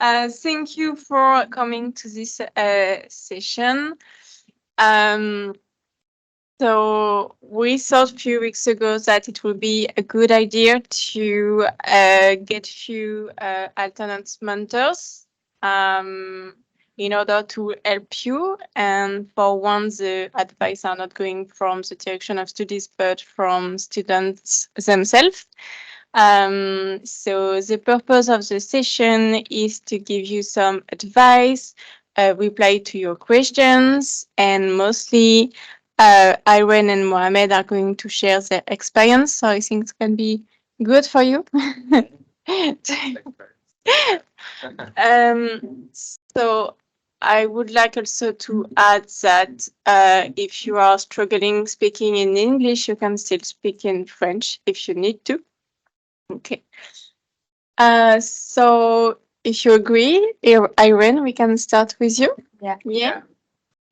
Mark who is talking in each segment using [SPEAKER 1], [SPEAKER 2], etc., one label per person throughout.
[SPEAKER 1] Thank you for coming to this session. So we thought a few weeks ago that it would be a good idea to get a few alternance mentors in order to help you. And for one, the advice are not going from the direction of studies, but from students themselves. So the purpose of the session is to give you some advice, reply to your questions, and mostly Irene and Mohamed are going to share their experience. So I think it's going to be good for you. So I would like also to add that if you are struggling speaking in English, you can still speak in French if you need to. Okay. So if you agree, Irene, we can start with you.
[SPEAKER 2] Yeah.
[SPEAKER 1] Yeah.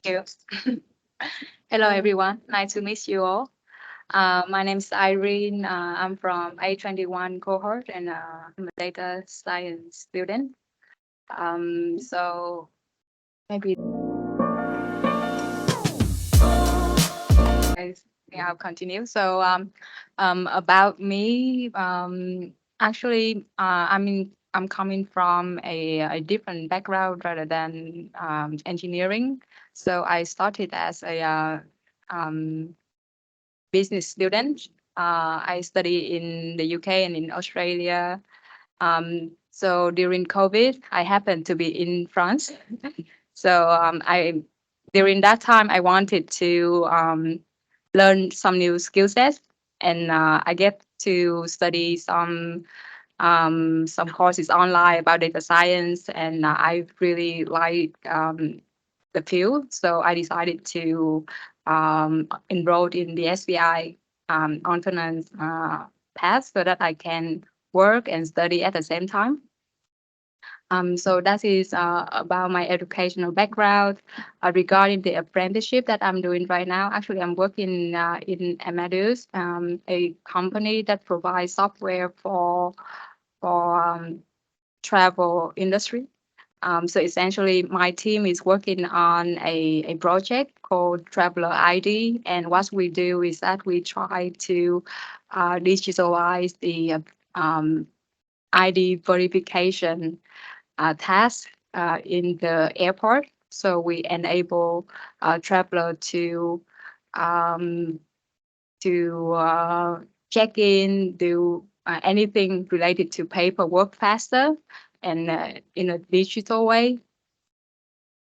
[SPEAKER 2] Thank you. Hello, everyone. Nice to meet you all. My name is Irene. I'm from A21 cohort, and I'm a data science student. So maybe I'll continue. So about me, actually, I'm coming from a different background rather than engineering. So I started as a business student. I study in the UK and in Australia. So during COVID, I happened to be in France. So during that time, I wanted to learn some new skill sets, and I get to study some courses online about data science, and I really like the field. So I decided to enroll in the SBI Alternance path so that I can work and study at the same time. So that is about my educational background. Regarding the apprenticeship that I'm doing right now, actually, I'm working in Amadeus, a company that provides software for travel industry. So essentially, my team is working on a project called Traveler ID, and what we do is that we try to digitalize the ID verification task in the airport. So we enable traveler um, to check in, do anything related to paperwork faster and in a digital way.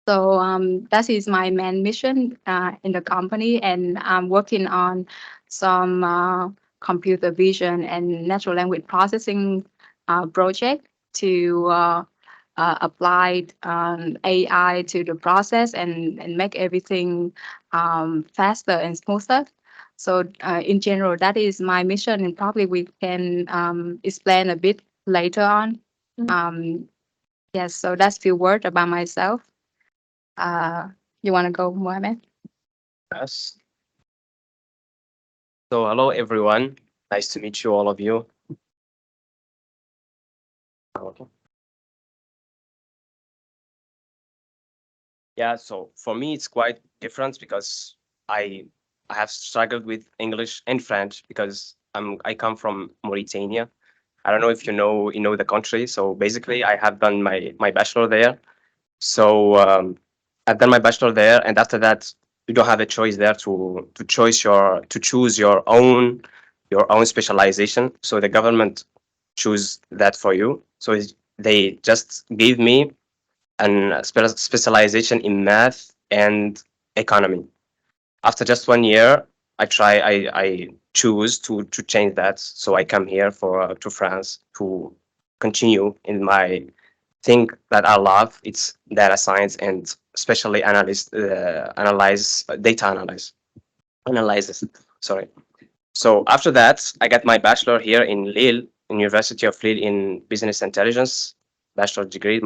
[SPEAKER 2] So that is my main mission in the company, and I'm working on some computer vision and natural language processing project to apply AI to the process and make everything faster and smoother. So in general, that is my mission, and probably we can explain a bit later on. Yes, so that's a few words about myself. You want to go, Mohammed?
[SPEAKER 3] Yes. So hello everyone. Nice to meet you, all of you. Okay. Yeah, so for me it's quite different because I have struggled with English and French because I come from Mauritania. I don't know if you know the country. So basically I have done my bachelor there. So I've done my bachelor there, and after that you don't have a choice there to choose your own specialization. So the government choose that for you. So they just gave me an specialization in math and economy. After just 1 year, I choose to change that. So I come here to France to continue in my thing that I love. It's data science, and especially analyze data analysis. Sorry. So after that, I got my bachelor here in Lille, in University of Lille, in business intelligence, bachelor degree.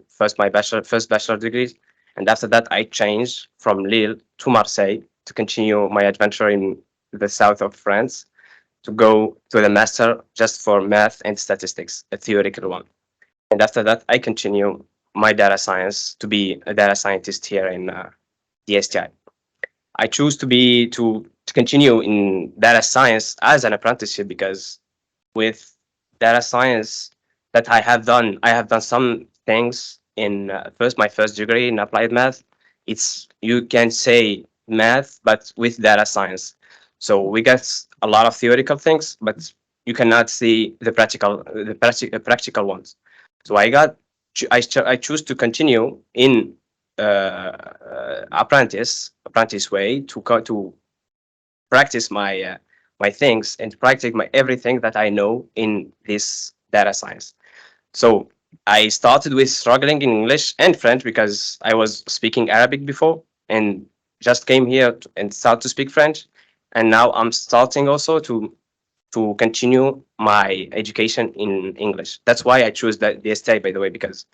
[SPEAKER 3] First bachelor degree, and after that, I changed from Lille to Marseille to continue my adventure in the south of France, to go to the master just for math and statistics, a theoretical one. And after that, I continue my data science to be a data scientist here in DSTI. I choose to continue in data science as an apprenticeship because with data science that I have done some things in my first degree in applied math. It's, you can say math, but with data science. So we get a lot of theoretical things, but you cannot see the practical ones. So I choose to continue in apprentice way to practice my things and practice my everything that I know in this data science. So I started with struggling in English and French because I was speaking Arabic before and just came here and start to speak French. And now I'm starting also to continue my education in English. That's why I choose the DSTI, by the way, because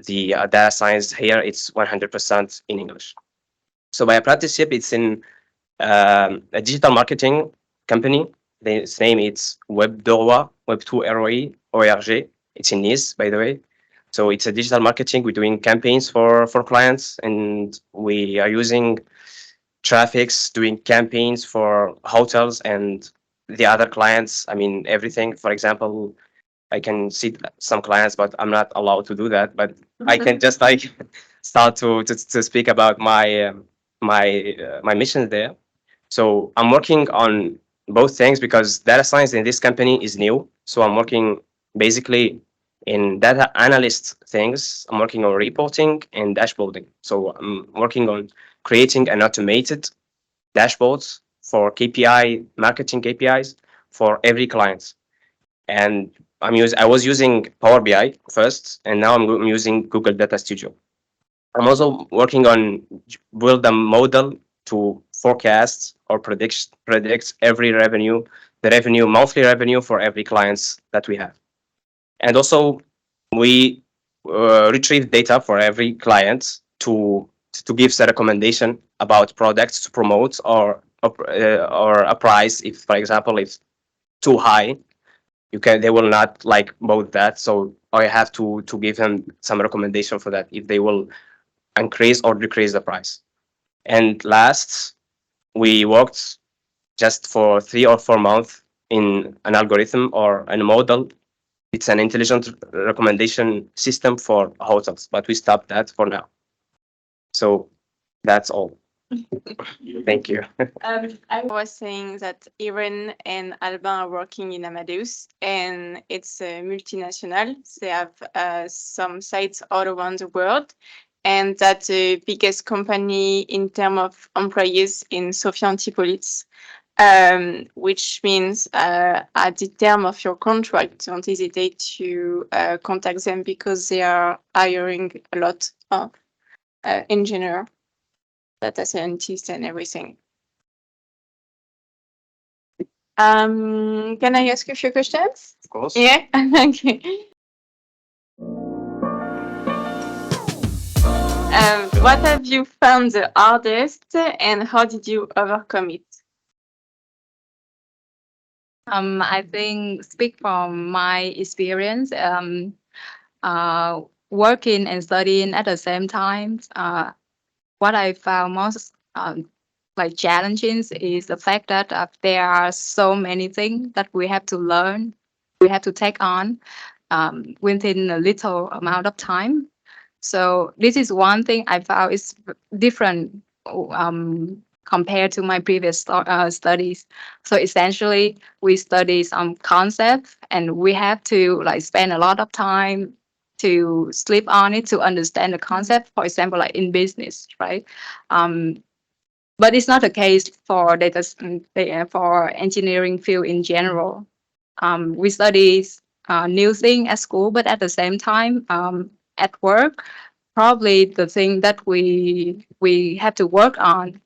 [SPEAKER 3] the data science here it's 100% in English. So my apprenticeship it's in a digital marketing company. Its name is Web2ROI, Web2ROI, ORG. It's in Nice, by the way. So it's a digital marketing. We're doing campaigns for clients, and we are using traffics, doing campaigns for hotels and the other clients. I mean, everything. For example, I can see some clients, but I'm not allowed to do that. But I can just like start to speak about my mission there. So I'm working on both things because data science in this company is new. So I'm working basically in data analyst things. I'm working on reporting and dashboarding. So I'm working on creating an automated dashboards for KPI marketing KPIs for every client. And I was using Power BI first, and now I'm using Google Data Studio. I'm also working on build a model to forecast or predict every revenue, the revenue, monthly revenue for every clients that we have. And also we retrieve data for every client to give a recommendation about products to promote or a price if, for example, it's too high, they will not like both that. So I have to give them some recommendation for that if they will increase or decrease the price. And last, we worked just for 3 or 4 months in an algorithm or a model. It's an intelligent recommendation system for hotels, but we stopped that for now. So that's all. Thank you.
[SPEAKER 1] I was saying that Irene and Albin are working in Amadeus, and it's a multinational. They have some sites all around the world, and that's the biggest company in terms of employees in Sofia Antipolis, which means at the term of your contract, don't hesitate to contact them because they are hiring a lot of engineers, data scientists, and everything. Can I ask you a few questions?
[SPEAKER 3] Of course.
[SPEAKER 1] Yeah. Okay. What have you found the hardest, and how did you overcome it?
[SPEAKER 2] I think speak from my experience, working and studying at the same time. What I found most like challenging is the fact that there are so many things that we have to learn, we have to take on within a little amount of time. So this is one thing I found is different compared to my previous studies. So essentially, we study some concepts, and we have to like spend a lot of time to sleep on it to understand the concept. For example, like in business, right? But it's not the case for for engineering field in general. We study new thing at school, but at the same time, at work, probably the thing that we have to work on,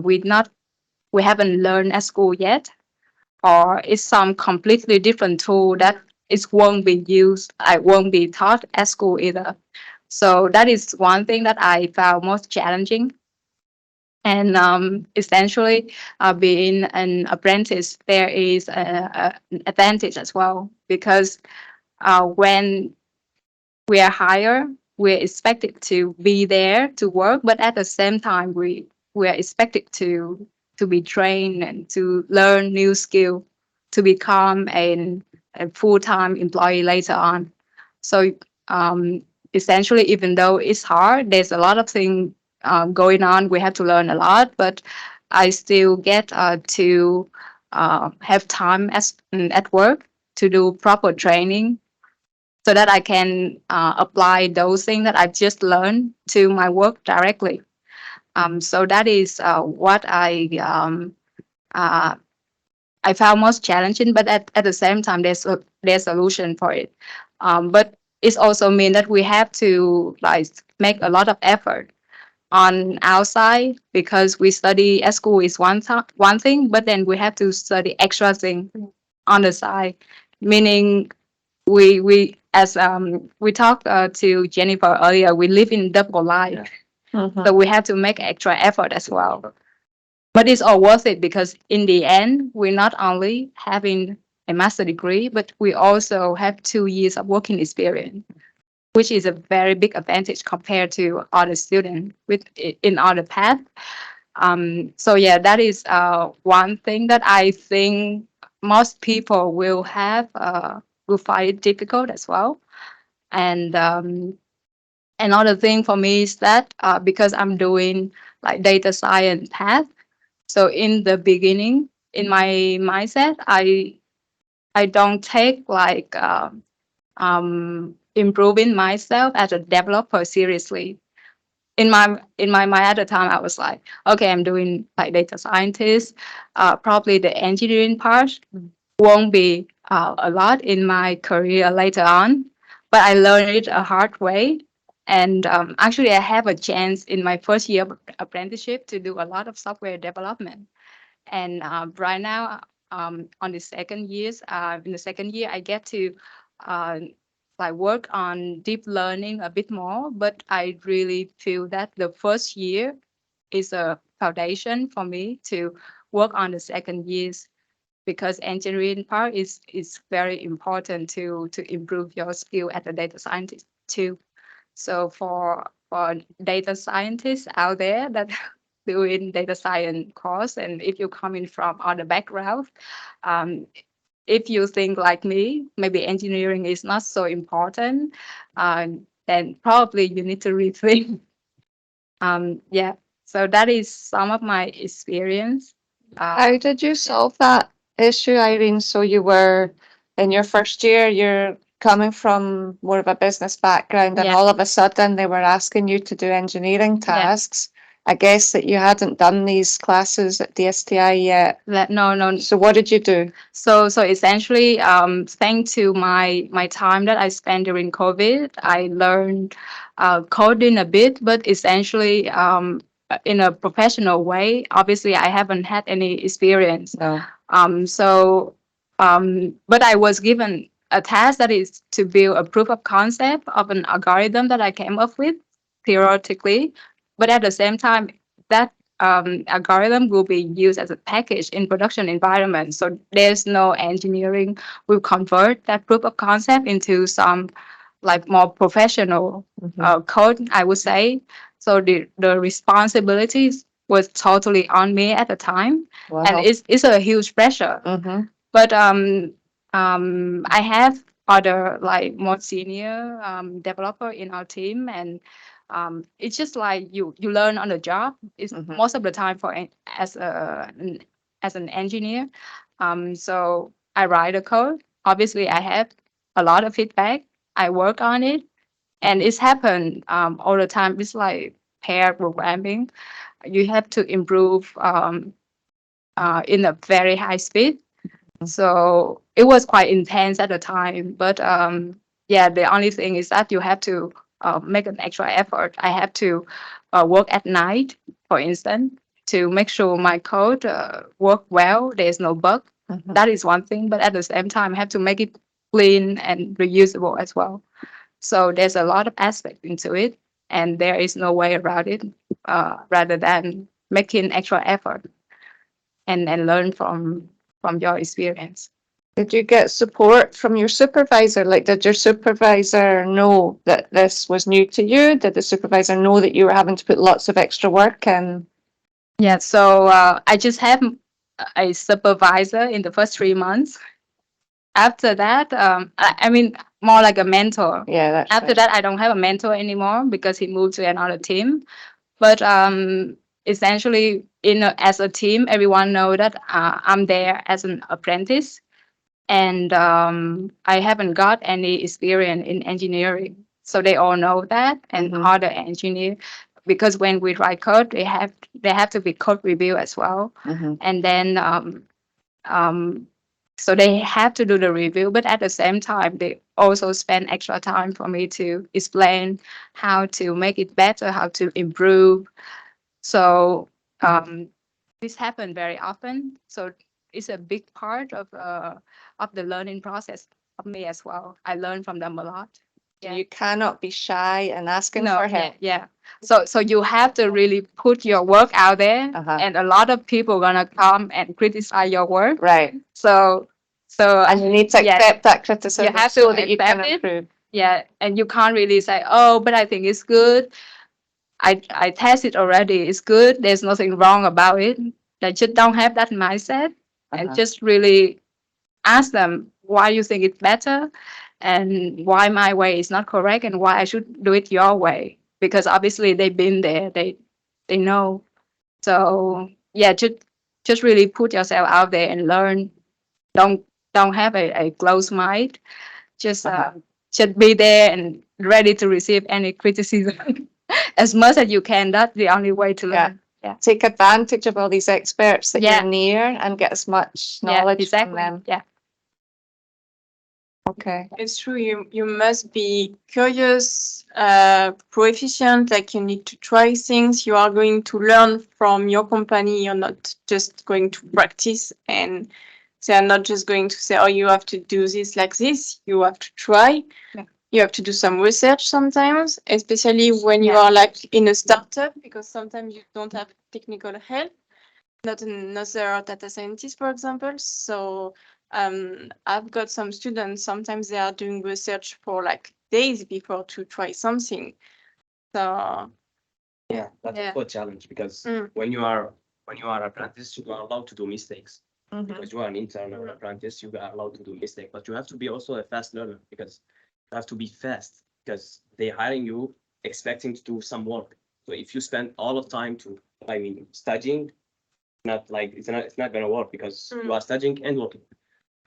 [SPEAKER 2] we haven't learned at school yet, or it's some completely different tool that it won't be used, I won't be taught at school either. So that is one thing that I found most challenging. And essentially, being an apprentice, there is an advantage as well, because when we are hired, we're expected to be there to work, but at the same time, we are expected to be trained and to learn new skill to become a full-time employee later on. So essentially, even though it's hard, there's a lot of things going on. We have to learn a lot, but I still get to have time at work to do proper training so that I can apply those things that I've just learned to my work directly. So that is what uh, I found most challenging, but at the same time, there's solution for it. But it's also mean that we have to like make a lot of effort on our side because we study at school is one thing, but then we have to study extra thing on the side, meaning we as we talked to Jennifer earlier, we live in double life,
[SPEAKER 1] Mhm.
[SPEAKER 2] so we have to make extra effort as well. But it's all worth it because in the end, we're not only having a master degree, but we also have 2 years of working experience, which is a very big advantage compared to other students with in other path. So yeah, that is one thing that I think most people will find it difficult as well. And another thing for me is that because I'm doing like data science path, so in the beginning, in my mindset, I don't take like improving myself as a developer seriously. In my mind at the time, I was like, okay, I'm doing like data scientist. Probably the engineering part won't be a lot in my career later on, but I learned it a hard way. And actually, I have a chance in my first year of apprenticeship to do a lot of software development. And right now, on the in the second year, I get to uh, like work on deep learning a bit more. But I really feel that the first year is a foundation for me to work on the second years because engineering part is very important to improve your skill as a data scientist too. So for data scientists out there that doing data science course, and if you're coming from other background, um, if you think like me, maybe engineering is not so important, then probably you need to rethink. Yeah, so that is some of my experience.
[SPEAKER 1] How did you solve that issue, Irene? So you were in your first year, you're coming from more of a business background, and
[SPEAKER 2] Yeah.
[SPEAKER 1] all of a sudden they were asking you to do engineering
[SPEAKER 2] Yeah.
[SPEAKER 1] tasks. I guess that you hadn't done these classes at DSTI yet.
[SPEAKER 2] No.
[SPEAKER 1] So what did you do?
[SPEAKER 2] So essentially, thanks to my time that I spent during COVID, I learned coding a bit, but essentially in a professional way. Obviously, I haven't had any experience.
[SPEAKER 1] No.
[SPEAKER 2] But I was given a task that is to build a proof of concept of an algorithm that I came up with theoretically, but at the same time, that algorithm will be used as a package in production environment. So there's no engineering will convert that proof of concept into some like more professional code, I would say. So the responsibilities was totally on me at the time, and
[SPEAKER 1] Wow.
[SPEAKER 2] it's a huge pressure.
[SPEAKER 1] Mm-hmm.
[SPEAKER 2] But I have other like more senior developer in our team, and it's just like you learn on the job. It's
[SPEAKER 1] Mhm.
[SPEAKER 2] most of the time as an engineer. So I write a code. Obviously, I have a lot of feedback. I work on it, and it's happened all the time. It's like pair programming. You have to improve in a very high speed. So it was quite intense at the time. But yeah, the only thing is that you have to make an extra effort. I have to work at night, for instance, to make sure my code work well. There's no bug.
[SPEAKER 1] Mhm.
[SPEAKER 2] That is one thing. But at the same time, I have to make it clean and reusable as well. So there's a lot of aspect into it, and there is no way around it rather than making extra effort and learn from your experience.
[SPEAKER 4] Did you get support from your supervisor? Like, did your supervisor know that this was new to you? Did the supervisor know that you were having to put lots of extra work in?
[SPEAKER 2] Yeah, so I just have a supervisor in the first 3 months. After that, I mean, more like a mentor.
[SPEAKER 4] Yeah, that's
[SPEAKER 2] After
[SPEAKER 4] right.
[SPEAKER 2] that, I don't have a mentor anymore because he moved to another team. But essentially, as a team, everyone know that I'm there as an apprentice, and I haven't got any experience in engineering. So they all know that, and
[SPEAKER 4] Mhm.
[SPEAKER 2] other engineer, because when we write code, they have to be code review as well,
[SPEAKER 4] Mhm.
[SPEAKER 2] and then so they have to do the review, but at the same time, they also spend extra time for me to explain how to make it better, how to improve. So this happened very often. So it's a big part of the learning process of me as well. I learn from them a lot. Yeah.
[SPEAKER 4] You cannot be shy and asking
[SPEAKER 2] No,
[SPEAKER 4] for
[SPEAKER 2] yeah,
[SPEAKER 4] help.
[SPEAKER 2] yeah. So you have to really put your work out there,
[SPEAKER 4] Uh-huh.
[SPEAKER 2] and a lot of people gonna come and criticize your work.
[SPEAKER 4] Right.
[SPEAKER 2] So
[SPEAKER 4] And you need to
[SPEAKER 2] yeah,
[SPEAKER 4] accept that criticism
[SPEAKER 2] have
[SPEAKER 4] so
[SPEAKER 2] to
[SPEAKER 4] that you can
[SPEAKER 2] accept it.
[SPEAKER 4] improve.
[SPEAKER 2] yeah, and you can't really say, oh, but I think it's good. I test it already. It's good. There's nothing wrong about it. They just don't have that mindset, and
[SPEAKER 4] Uh-huh.
[SPEAKER 2] just really ask them why you think it's better, and why my way is not correct, and why I should do it your way. Because obviously they've been there. They know. So yeah, just really put yourself out there and learn. Don't don't have a closed mind. Just
[SPEAKER 4] Uh-huh.
[SPEAKER 2] just be there and ready to receive any criticism as much as you can. That's the only way to
[SPEAKER 4] Yeah.
[SPEAKER 2] learn. Yeah.
[SPEAKER 4] Take advantage of all these experts that
[SPEAKER 2] Yeah.
[SPEAKER 4] you're near and get as much
[SPEAKER 2] Yeah,
[SPEAKER 4] knowledge from
[SPEAKER 2] exactly.
[SPEAKER 4] them.
[SPEAKER 2] Yeah.
[SPEAKER 4] Okay.
[SPEAKER 1] It's true. You must be curious, proficient. Like you need to try things. You are going to learn from your company. You're not just going to practice, and they are not just going to say, "Oh, you have to do this like this." You have to try.
[SPEAKER 2] Yeah.
[SPEAKER 1] You have to do some research sometimes, especially when you
[SPEAKER 2] Yeah.
[SPEAKER 1] are like in a startup, because sometimes you don't have technical help. Not another data scientist, for example. So I've got some students, sometimes they are doing research for like days before to try something. So
[SPEAKER 3] Yeah, that's
[SPEAKER 2] Yeah.
[SPEAKER 3] also a challenge because
[SPEAKER 1] Mm.
[SPEAKER 3] when you are apprentice, you are allowed to do mistakes.
[SPEAKER 4] Mhm.
[SPEAKER 3] Because you are an intern or apprentice, you are allowed to do mistakes. But you have to be also a fast learner because you have to be fast because they're hiring you expecting to do some work. So if you spend all of time studying, it's not gonna work because you are studying and working.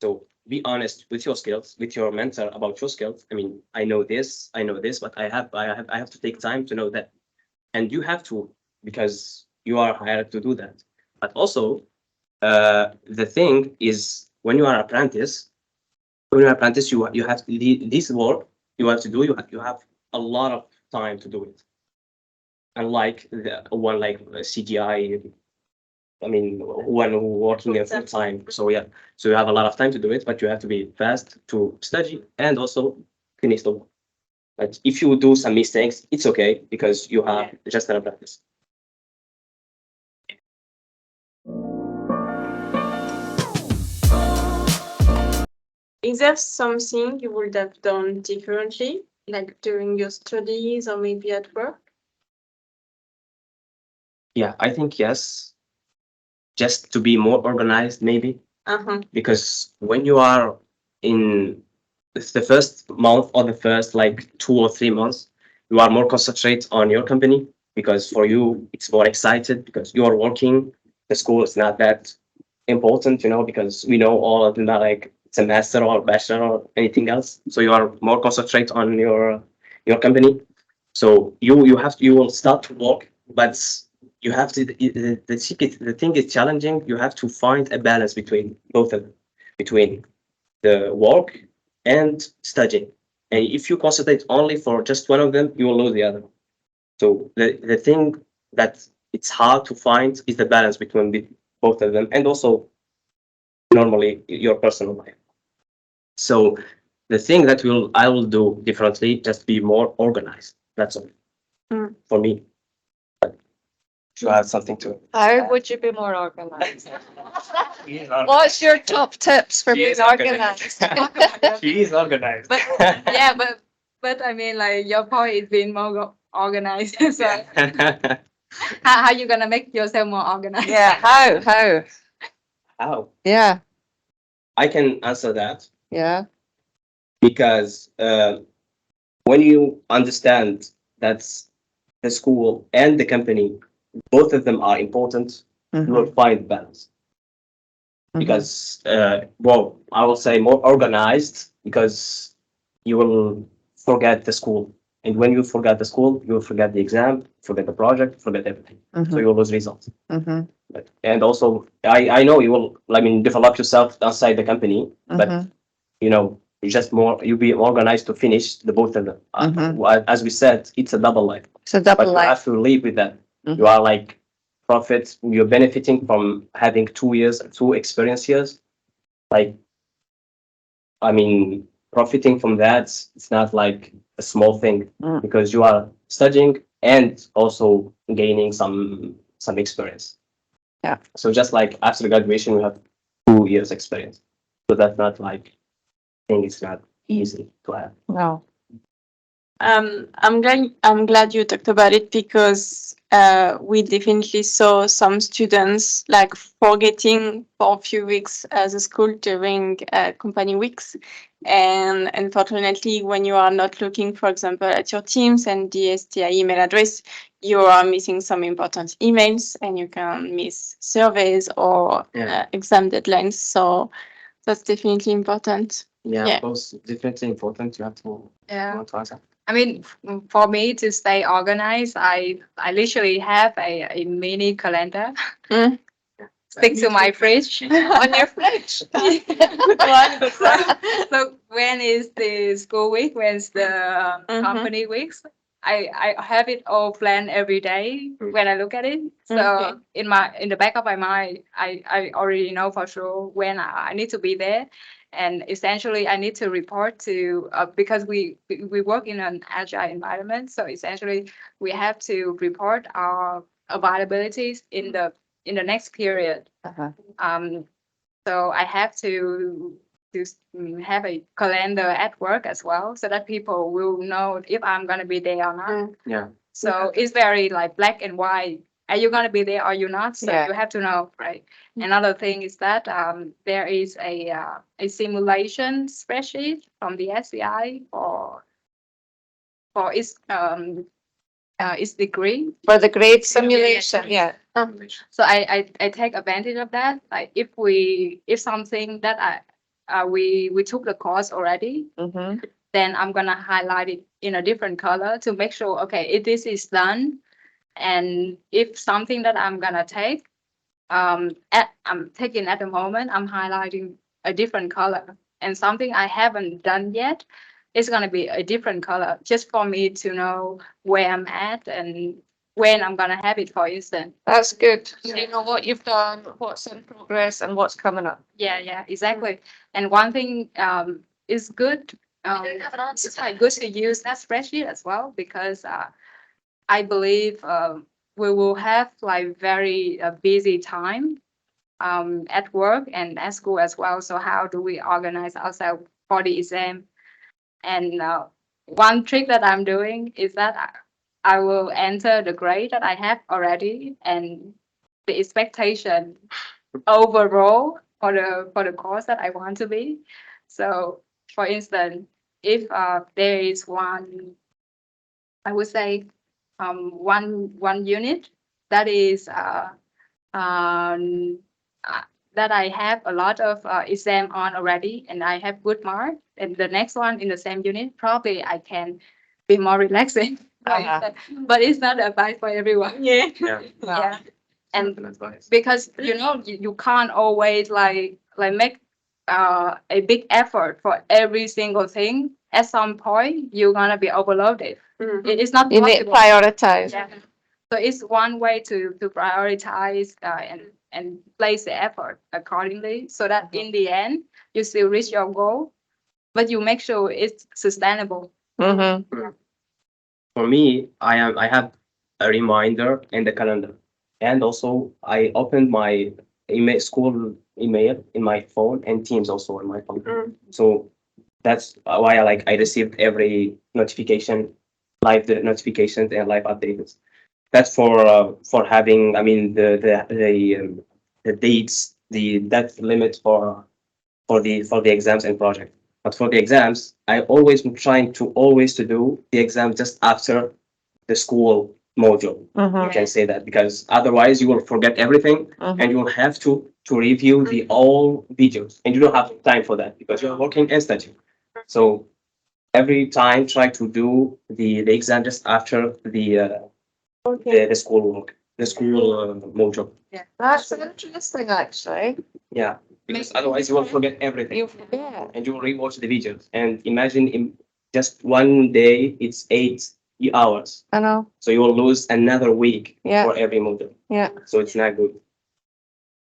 [SPEAKER 3] So be honest with your skills, with your mentor about your skills. I mean, I know this, but I have to take time to know that. And you have to, because you are hired to do that. But also, the thing is, when you are apprentice, you have this work you have to do. You have a lot of time to do it. Unlike the one like CGI, I mean, one who working at full time. So yeah, so you have a lot of time to do it, but you have to be fast to study and also finish the work. But if you do some mistakes, it's okay because you have just an apprentice.
[SPEAKER 1] is there something you would have done differently, like during your studies or maybe at work?
[SPEAKER 3] Yeah, I think yes. Just to be more organized, maybe.
[SPEAKER 1] Uh-huh.
[SPEAKER 3] Because when you are in the first month or the first like 2 or 3 months, you are more concentrate on your company because for you it's more excited because you are working. The school is not that important, because we know all of them are like semester or bachelor or anything else. So you are more concentrate on your company. So you will start to work, but you have to the thing is challenging. You have to find a balance between both of them, between the work and studying. And if you concentrate only for just one of them, you will lose the other. So the thing that it's hard to find is the balance between both of them, and also normally your personal life. So the thing that I will do differently, just be more organized. That's all
[SPEAKER 1] Mm.
[SPEAKER 3] for me. to add something to it.
[SPEAKER 4] How would you be more organized?
[SPEAKER 3] She is organized.
[SPEAKER 4] What's your top tips for
[SPEAKER 3] She
[SPEAKER 4] being
[SPEAKER 3] is organized.
[SPEAKER 4] organized?
[SPEAKER 3] She is organized.
[SPEAKER 2] But yeah, but I mean, like your point is being more organized. So how you gonna make yourself more organized?
[SPEAKER 4] Yeah, how?
[SPEAKER 3] How?
[SPEAKER 4] Yeah,
[SPEAKER 3] I can answer that
[SPEAKER 4] yeah.
[SPEAKER 3] because when you understand that the school and the company, both of them are important, you will find balance. Because, well, I will say more organized because you will forget the school. And when you forget the school, you will forget the exam, forget the project, forget everything. So you will lose results. And also, I know you will, I mean, develop yourself outside the company, but you know, you be organized to finish the both of them. As we said, it's a double life.
[SPEAKER 4] It's a
[SPEAKER 3] But
[SPEAKER 4] double
[SPEAKER 3] you
[SPEAKER 4] life.
[SPEAKER 3] have to live with that. You are like you're benefiting from having 2 years, 2 experience years. Like, I mean, profiting from that, it's not like a small thing because you are studying and also gaining some experience.
[SPEAKER 4] Yeah.
[SPEAKER 3] So just like after graduation, you have 2 years experience. So that's not like thing. It's not easy to have.
[SPEAKER 4] No.
[SPEAKER 1] I'm glad you talked about it because we definitely saw some students like forgetting for a few weeks as a school during company weeks. And unfortunately, when you are not looking, for example, at your Teams and DSTI email address, you are missing some important emails and you can miss surveys or exam deadlines. So that's definitely important.
[SPEAKER 3] Yeah,
[SPEAKER 1] Yeah.
[SPEAKER 3] both definitely important. You have to want to answer.
[SPEAKER 2] I mean, for me to stay organized, I literally have a mini calendar stick to my fridge.
[SPEAKER 4] On your fridge.
[SPEAKER 2] So when is the school week? When's the company weeks? I have it all planned every day when I look at it. So
[SPEAKER 1] Okay.
[SPEAKER 2] in the back of my mind, I already know for sure when I need to be there. And essentially, I need to report to because we work in an agile environment. So essentially, we have to report our availabilities in the next period. So I have to have a calendar at work as well, so that people will know if I'm gonna be there or not.
[SPEAKER 3] Yeah.
[SPEAKER 2] So it's very like black and white. Are you gonna be there or you not? So
[SPEAKER 4] Yeah.
[SPEAKER 2] you have to know, right? Another thing is that there is a simulation spreadsheet from the SCI for its degree.
[SPEAKER 4] For the grade simulation, yeah.
[SPEAKER 2] So I take advantage of that. Like if something that we took the course already, then I'm gonna highlight it in a different color to make sure, okay, if this is done, and if something that I'm gonna take, I'm taking at the moment, I'm highlighting a different color, and something I haven't done yet, it's gonna be a different color, just for me to know where I'm at and when I'm gonna have it, for instance.
[SPEAKER 4] That's good. So you know what you've done, what's in progress and what's coming up.
[SPEAKER 2] Yeah, exactly. And one thing is good. It's like good to use that spreadsheet as well, because I believe we will have like very busy time at work and at school as well. So how do we organize ourselves for the exam? And one trick that I'm doing is that I will enter the grade that I have already and the expectation overall for the course that I want to be. So, for instance, if there is one, I would say, one unit that is that I have a lot of exam on already, and I have good mark, and the next one in the same unit, probably I can be more relaxing. But it's not advice for everyone.
[SPEAKER 1] Yeah.
[SPEAKER 2] Yeah. And
[SPEAKER 3] An advice.
[SPEAKER 2] because you can't always like make a big effort for every single thing. At some point, you're gonna be overloaded. It's not
[SPEAKER 4] You need to
[SPEAKER 2] possible.
[SPEAKER 4] prioritize.
[SPEAKER 2] Yeah. So it's one way to prioritize and place the effort accordingly, so that in the end you still reach your goal, but you make sure it's sustainable.
[SPEAKER 4] Mm-hmm.
[SPEAKER 3] For me, I have a reminder in the calendar. And also, I opened my school email in my phone and Teams also on my phone. So that's why I received every notification, live notifications and live updates. That's for having, I mean, the dates, that limit for the exams and project. But for the exams, I always am trying to always to do the exam just after the school module. You can say that, because otherwise you will forget everything and you will have to review the all videos, and you don't have time for that because you're working instantly. So every time try to do the exam just after the school work, the school module.
[SPEAKER 4] That's interesting, actually.
[SPEAKER 3] Yeah, because otherwise you will forget everything.
[SPEAKER 4] You forget.
[SPEAKER 3] And you will rewatch the videos. And imagine in just one day, it's 8 hours.
[SPEAKER 4] I know.
[SPEAKER 3] So you will lose another week
[SPEAKER 4] Yeah.
[SPEAKER 3] for every module.
[SPEAKER 4] Yeah.
[SPEAKER 3] So it's not good.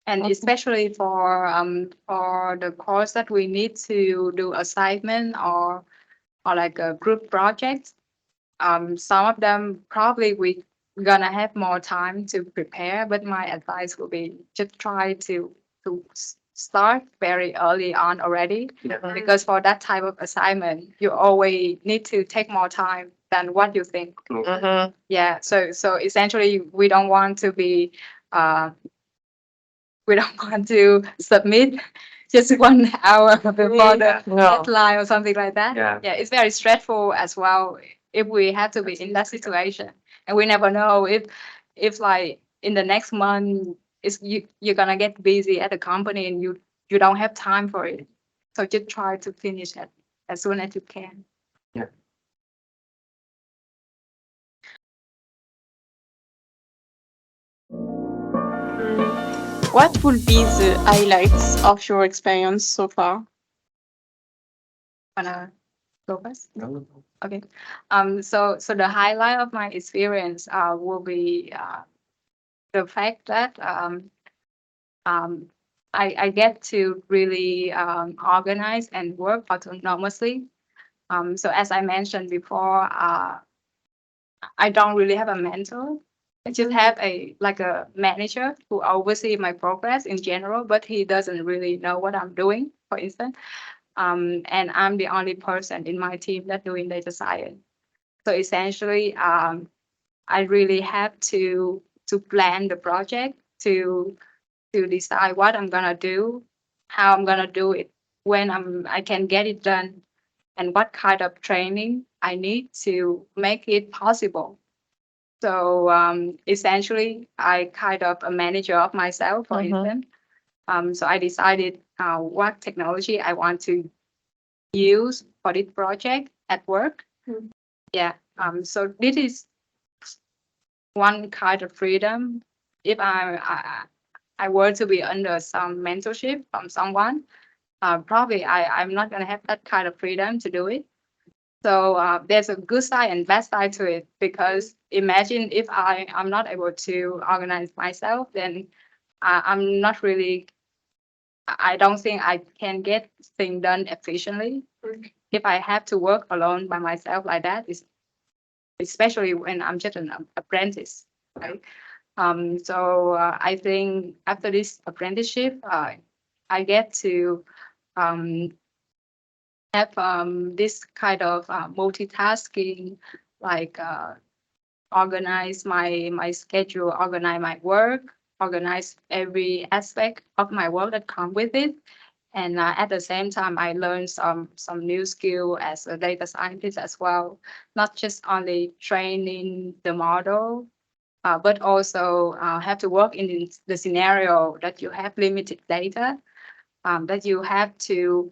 [SPEAKER 2] And
[SPEAKER 4] Okay.
[SPEAKER 2] especially for the course that we need to do assignment or like a group project, some of them probably we gonna have more time to prepare, but my advice will be just try to start very early on already, because for that type of assignment, you always need to take more time than what you think.
[SPEAKER 4] Mhm.
[SPEAKER 2] Yeah, so essentially, we don't want to be, we don't want to submit just 1 hour before the
[SPEAKER 4] No.
[SPEAKER 2] deadline or something like that.
[SPEAKER 3] Yeah.
[SPEAKER 2] Yeah, it's very stressful as well if we have to be in that situation, and we never know if like in the next month is you're gonna get busy at the company and you don't have time for it. So just try to finish it as soon as you can.
[SPEAKER 1] What would be the highlights of your experience so far?
[SPEAKER 2] Wanna go first?
[SPEAKER 3] No.
[SPEAKER 2] Okay. So the highlight of my experience will be the fact that I get to really organize and work autonomously. So as I mentioned before, I don't really have a mentor. I just have a manager who oversees my progress in general, but he doesn't really know what I'm doing, for instance. And I'm the only person in my team that's doing data science. So essentially, I really have to plan the project, to decide what I'm gonna do, how I'm gonna do it, when I can get it done, and what kind of training I need to make it possible. So essentially, I kind of a manager of myself, for instance. So I decided what technology I want to use for this project at work. Yeah. So this is one kind of freedom. If I were to be under some mentorship from someone, probably I'm not gonna have that kind of freedom to do it. So there's a good side and bad side to it, because imagine if I'm not able to organize myself, then I'm not really. I don't think I can get things done efficiently. If I have to work alone by myself like that, especially when I'm just an apprentice, right? So I think after this apprenticeship, I get to have this kind of multitasking, like organize my schedule, organize my work, organize every aspect of my work that come with it. And at the same time, I learned some new skill as a data scientist as well, not just only training the model, but also have to work in the scenario that you have limited data, that you have to,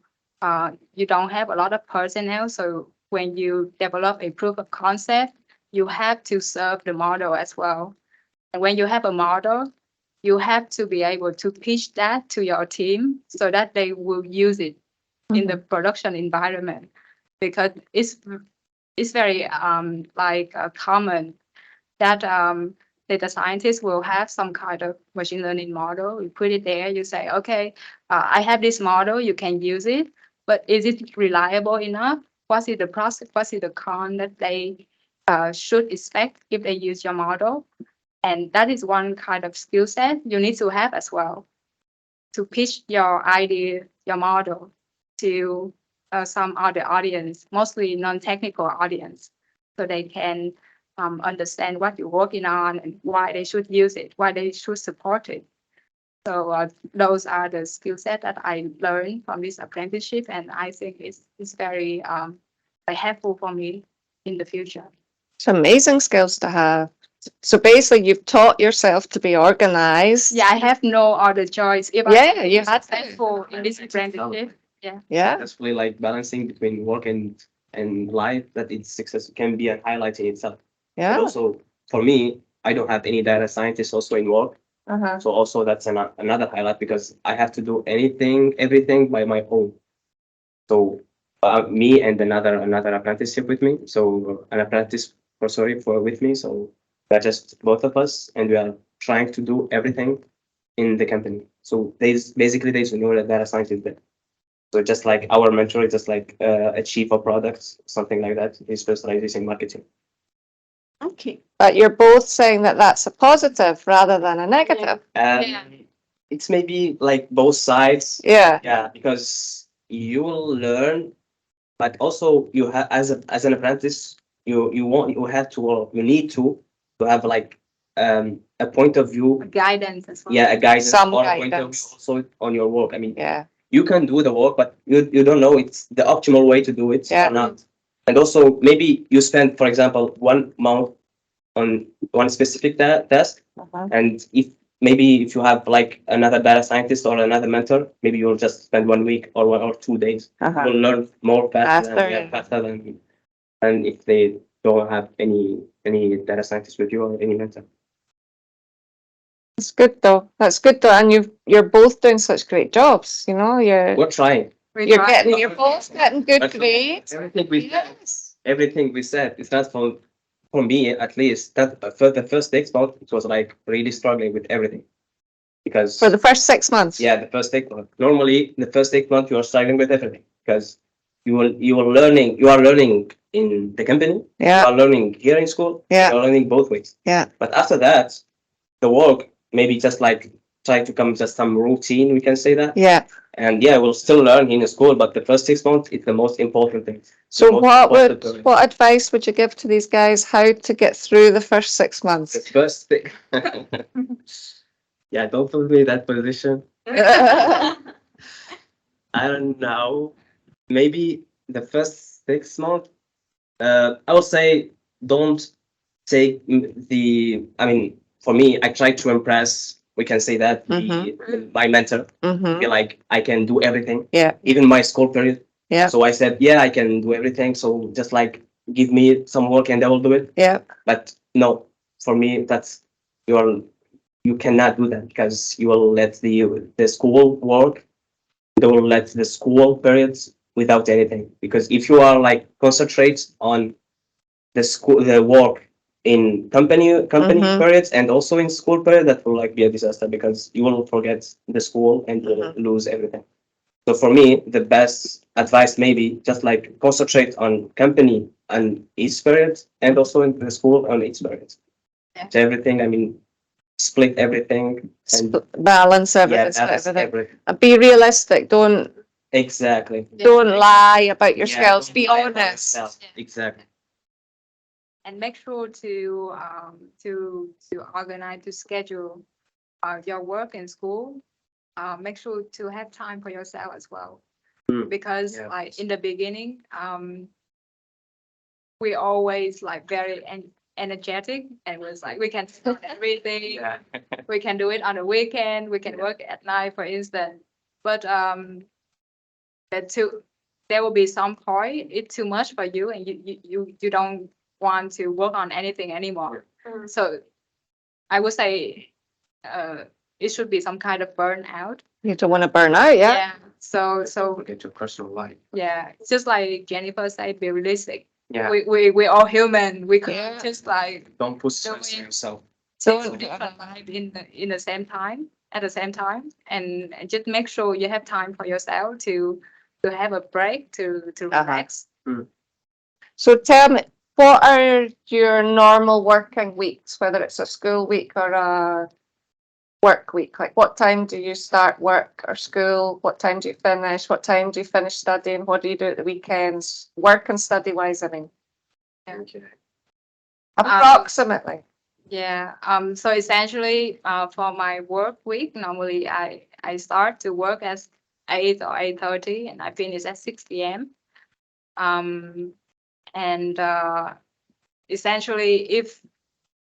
[SPEAKER 2] you don't have a lot of personnel. So when you develop a proof of concept, you have to serve the model as well. And when you have a model, you have to be able to pitch that to your team so that they will use it in the production environment, because it's very common that data scientists will have some kind of machine learning model. You put it there, you say, okay, I have this model, you can use it, but is it reliable enough? What is the process? What is the con that they should expect if they use your model? And that is one kind of skill set you need to have as well, to pitch your idea, your model to some other audience, mostly non-technical audience, so they can understand what you're working on and why they should use it, why they should support it. So those are the skill set that I learned from this apprenticeship, and I think it's very helpful for me in the future.
[SPEAKER 4] It's amazing skills to have. So basically, you've taught yourself to be organized.
[SPEAKER 2] Yeah, I have no other choice. If
[SPEAKER 4] Yeah,
[SPEAKER 2] I'm
[SPEAKER 4] you had to.
[SPEAKER 2] successful in this apprenticeship,
[SPEAKER 4] Yeah,
[SPEAKER 3] That's really like balancing between work and life, that it's success can be a highlight in itself. But
[SPEAKER 4] yeah.
[SPEAKER 3] also for me, I don't have any data scientists also in work.
[SPEAKER 4] Uh-huh.
[SPEAKER 3] So also that's another highlight because I have to do everything by my own. So me and another apprenticeship with me. So an apprentice with me. So we're just both of us, and we are trying to do everything in the company. So there's no data scientist there. So just like our mentor is just like a chief of products, something like that. He specializes in marketing.
[SPEAKER 1] Okay.
[SPEAKER 4] But you're both saying that that's a positive rather than a negative.
[SPEAKER 2] Yeah.
[SPEAKER 3] It's maybe like both sides.
[SPEAKER 4] Yeah.
[SPEAKER 3] Yeah, because you will learn, but also you have as an apprentice, you need to have like a point of view.
[SPEAKER 2] guidance as well.
[SPEAKER 3] Yeah, a guidance
[SPEAKER 4] Some
[SPEAKER 3] or a point of view
[SPEAKER 4] guidance.
[SPEAKER 3] also on your work. I mean,
[SPEAKER 4] Yeah.
[SPEAKER 3] you can do the work, but you don't know it's the optimal way to do it
[SPEAKER 4] Yeah.
[SPEAKER 3] or not. And also maybe you spend, for example, 1 month on one specific task,
[SPEAKER 4] Uh-huh.
[SPEAKER 3] and if you have like another data scientist or another mentor, maybe you'll just spend 1 week or 1 or 2 days.
[SPEAKER 4] Uh-huh.
[SPEAKER 3] You'll learn more
[SPEAKER 4] Faster, yeah.
[SPEAKER 3] faster than if they don't have any data scientist with you or any mentor.
[SPEAKER 4] It's good though. That's good though. And you're both doing such great jobs. You know,
[SPEAKER 3] We're trying.
[SPEAKER 4] you're both getting good
[SPEAKER 3] But
[SPEAKER 4] grades. Yes.
[SPEAKER 3] Everything we said, it's not for me at least. That for the first 6 months, it was like really struggling with everything because
[SPEAKER 4] For the first 6 months.
[SPEAKER 3] yeah, the first 6 months. Normally, the first 6 months you are struggling with everything because you are learning in the company. You
[SPEAKER 4] Yeah.
[SPEAKER 3] are learning here in school.
[SPEAKER 4] Yeah.
[SPEAKER 3] You are learning both ways.
[SPEAKER 4] Yeah.
[SPEAKER 3] But after that, the work maybe just like try to come just some routine. We can say that.
[SPEAKER 4] Yeah.
[SPEAKER 3] And yeah, we'll still learn in school, but the first 6 months is the most important thing.
[SPEAKER 4] So
[SPEAKER 3] Most
[SPEAKER 4] what
[SPEAKER 3] important.
[SPEAKER 4] advice would you give to these guys how to get through the first 6
[SPEAKER 3] The
[SPEAKER 4] months?
[SPEAKER 3] first thing. Yeah, don't put me in that position. I don't know. Maybe the first 6 months, I would say don't take I mean, for me, I try to impress, we can say that, my mentor.
[SPEAKER 4] Mm-hmm.
[SPEAKER 3] Feel like I can do everything,
[SPEAKER 4] Yeah.
[SPEAKER 3] even my school period.
[SPEAKER 4] Yeah.
[SPEAKER 3] So I said, yeah, I can do everything. So just like give me some work and I will do it.
[SPEAKER 4] Yeah.
[SPEAKER 3] But no, for me, that's you cannot do that because you will let the school work, they will let the school periods without anything. Because if you are like concentrate on the work in company
[SPEAKER 4] Mhm.
[SPEAKER 3] periods and also in school period, that will like be a disaster because you will forget the school and you will lose everything. So for me, the best advice maybe just like concentrate on company and each period and also in the school on each period.
[SPEAKER 2] Yeah.
[SPEAKER 3] So everything, I mean, split everything and
[SPEAKER 4] Balance everything.
[SPEAKER 3] yeah,
[SPEAKER 4] split
[SPEAKER 3] that's
[SPEAKER 4] everything.
[SPEAKER 3] everything.
[SPEAKER 4] And be realistic. Don't
[SPEAKER 3] Exactly.
[SPEAKER 4] lie about your
[SPEAKER 3] Yeah,
[SPEAKER 4] skills.
[SPEAKER 3] don't
[SPEAKER 4] Be
[SPEAKER 3] lie about
[SPEAKER 4] honest.
[SPEAKER 3] yourself. Exactly.
[SPEAKER 2] And make sure to organize, to schedule your work in school. Make sure to have time for yourself as well, because
[SPEAKER 3] Yeah.
[SPEAKER 2] like in the beginning, we always like very energetic, and was like we can do everything.
[SPEAKER 3] Yeah.
[SPEAKER 2] We can do it on a weekend. We can work at night, for instance. But there will be some point it's too much for you, and you don't want to work on anything anymore. So I would say it should be some kind of burnout.
[SPEAKER 4] You don't want to burn out, yeah?
[SPEAKER 2] So
[SPEAKER 3] Get your personal life.
[SPEAKER 2] yeah, just like Jennifer said, be realistic.
[SPEAKER 3] Yeah.
[SPEAKER 2] We're all human. We can't
[SPEAKER 4] Yeah.
[SPEAKER 2] just like
[SPEAKER 3] Don't put
[SPEAKER 2] Don't
[SPEAKER 3] stress on
[SPEAKER 2] we-
[SPEAKER 3] yourself.
[SPEAKER 2] two different life in the same time, at the same time, and just make sure you have time for yourself to have a break, to relax.
[SPEAKER 4] So tell me, What are your normal working weeks, whether it's a school week or a work week? Like, what time do you start work or school? What time do you finish? What time do you finish studying? What do you do at the weekends? Work and study wise, I mean. Approximately.
[SPEAKER 2] Yeah. So essentially, for my work week, normally I start to work at 8 or 8:30, and I finish at 6 p.m. And essentially, if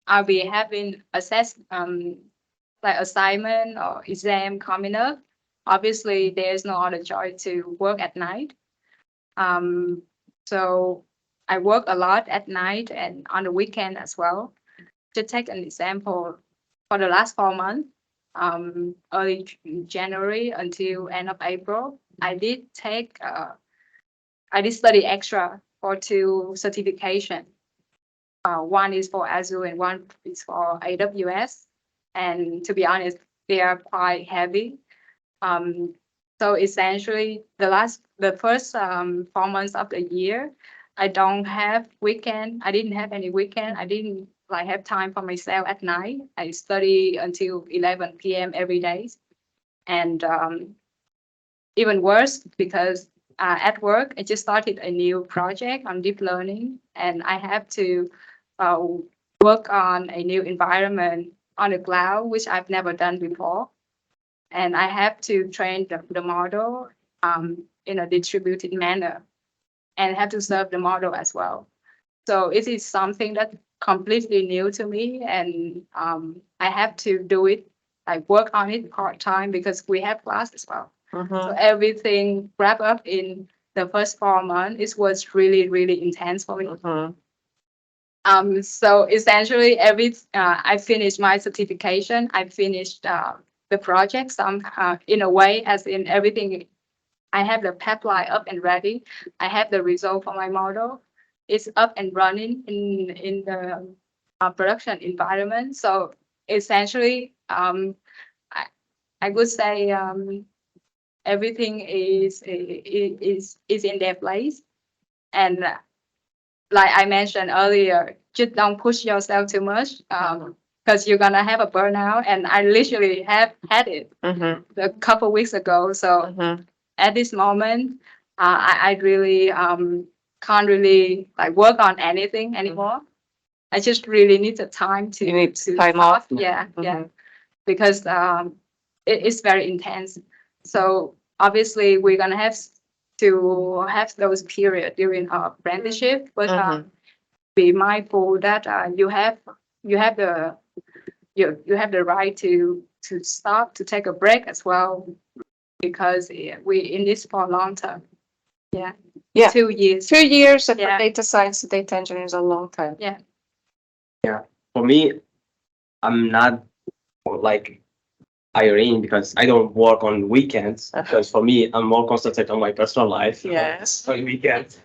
[SPEAKER 2] I'll be having like assignment or exam coming up, obviously there's no other choice to work at night. So I work a lot at night and on the weekend as well. To take an example, for the last 4 months, early January until end of April, I did study extra for 2 certification. One is for Azure and one is for AWS. And to be honest, they are quite heavy. So essentially, the first 4 months of the year, I don't have weekend. I didn't have any weekend. I didn't like have time for myself at night. I study until 11 p.m. every day. And even worse, because at work, I just started a new project on deep learning, and I have to work on a new environment on the cloud, which I've never done before. And I have to train the model in a distributed manner and have to serve the model as well. So it is something that's completely new to me, and I have to do it, like work on it part-time because we have class as well. So everything wrapped up in the first 4 months, it was really, really intense for me. So essentially, I finished my certification. I finished the project in a way, as in everything. I have the pipeline up and ready. I have the result for my model. It's up and running in the production environment. So essentially, I would say everything is in their place. And like I mentioned earlier, just don't push yourself too much because you're gonna have a burnout. And I literally have had it a couple weeks ago. So at this moment, I really can't really like work on anything anymore. I just really need the time to
[SPEAKER 4] You need
[SPEAKER 2] to
[SPEAKER 4] time
[SPEAKER 2] stop.
[SPEAKER 4] off.
[SPEAKER 2] Yeah, because it's very intense. So obviously, we're gonna have to have those periods during our apprenticeship, but be mindful that you have the right to stop, to take a break as well, because we in this for long term. Yeah. 2 years.
[SPEAKER 4] 2 years of
[SPEAKER 2] Yeah.
[SPEAKER 4] data science and data engineering is a long time.
[SPEAKER 2] Yeah.
[SPEAKER 3] For me, I'm not like Irene because I don't work on weekends. Because for me, I'm more concentrated on my personal life.
[SPEAKER 4] Yes.
[SPEAKER 3] On weekends.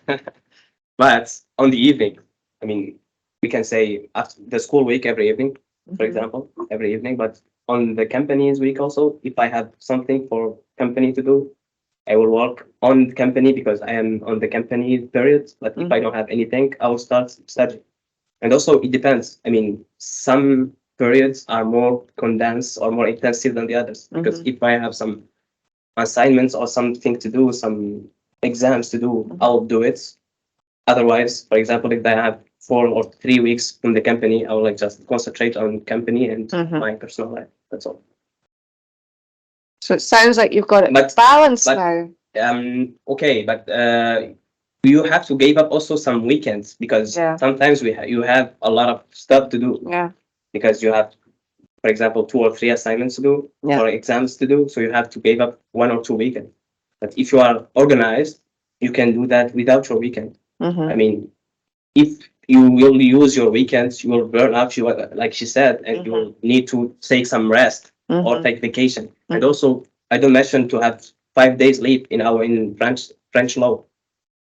[SPEAKER 3] But on the evening, I mean, we can say after the school week every evening, for example, every evening. But on the company's week also, if I have something for company to do, I will work on the company because I am on the company period. But if I don't have anything, I will start studying. And also it depends. I mean, some periods are more condensed or more intensive than the others. Because if I have some assignments or something to do, some exams to do, I'll do it. Otherwise, for example, if I have 4 or 3 weeks from the company, I will like just concentrate on company and my personal life. That's all.
[SPEAKER 4] So it sounds like you've got it
[SPEAKER 3] But-
[SPEAKER 4] balanced
[SPEAKER 3] but-
[SPEAKER 4] now.
[SPEAKER 3] Okay, but you have to give up also some weekends because
[SPEAKER 4] Yeah.
[SPEAKER 3] sometimes you have a lot of stuff to do
[SPEAKER 4] Yeah.
[SPEAKER 3] because you have, for example, 2 or 3 assignments to do
[SPEAKER 4] Yeah.
[SPEAKER 3] or exams to do. So you have to give up 1 or 2 weekends. But if you are organized, you can do that without your weekend. I mean, if you will use your weekends, you will burn out, like she said, and you will need to take some rest or take vacation. And also, I don't mention to have 5 days leave in French law.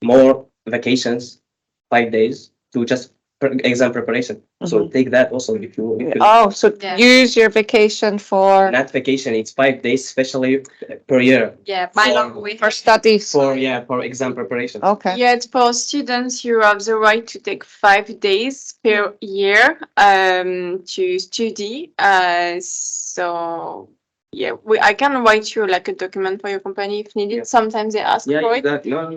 [SPEAKER 3] More vacations, 5 days to just exam preparation. So take that also if you
[SPEAKER 4] Oh, so
[SPEAKER 2] Yeah.
[SPEAKER 4] use your vacation for
[SPEAKER 3] not vacation, it's 5 days especially per year
[SPEAKER 2] Yeah, by law,
[SPEAKER 3] For-
[SPEAKER 2] we
[SPEAKER 4] for
[SPEAKER 2] have
[SPEAKER 4] studies.
[SPEAKER 3] for exam preparation.
[SPEAKER 4] Okay.
[SPEAKER 1] Yet for students, you have the right to take 5 days per year to study. So yeah, I can write you like a document for your company if needed.
[SPEAKER 3] Yeah.
[SPEAKER 1] Sometimes they ask
[SPEAKER 3] Yeah,
[SPEAKER 1] for
[SPEAKER 3] use
[SPEAKER 1] it.
[SPEAKER 3] that. No,